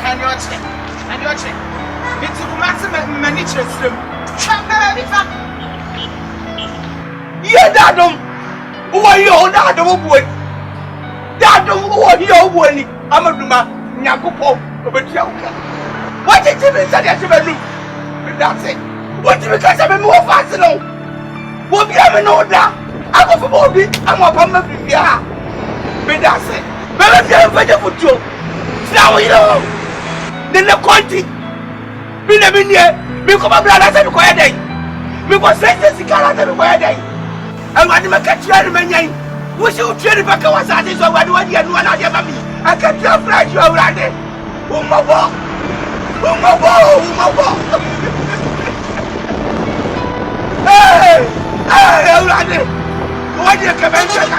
Speaker 7: and your check. And your check. It's a maximum manager stream.
Speaker 4: Yeah, Dadum. Who are you? Dadum boy. Dadum, who are you? I'm a Duma, Yakupo, Obetia. What did you say? That's it. What did you say? I'm more fast now. What do you have an order? I'm off a body. I'm up on my beer. But that's it. But if you're better for you, now you know. Then the quantity. Be the minute. Because my brother said, quiet day. Because sense is car at the quiet day. And what do I catch you at the menu? We should trade back our sadness over the one you and one of your mommy. I can't tell French you already. Umabo. Hey, already. What do you come and check?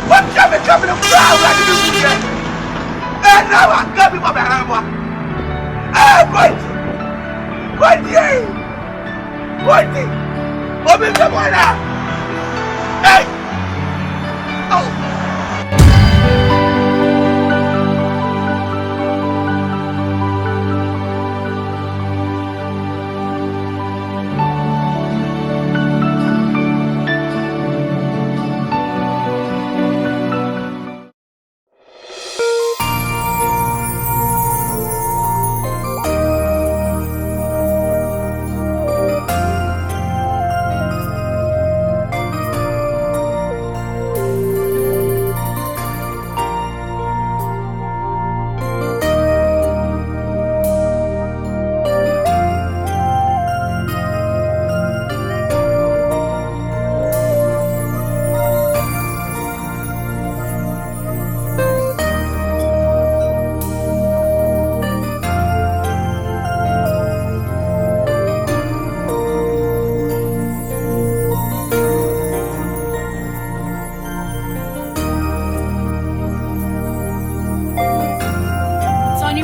Speaker 4: What can we come in a crowd like you do here? And now I'm coming up and what? Open the water. Hey. Oh.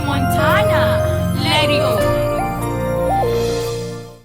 Speaker 16: Montana, let it go.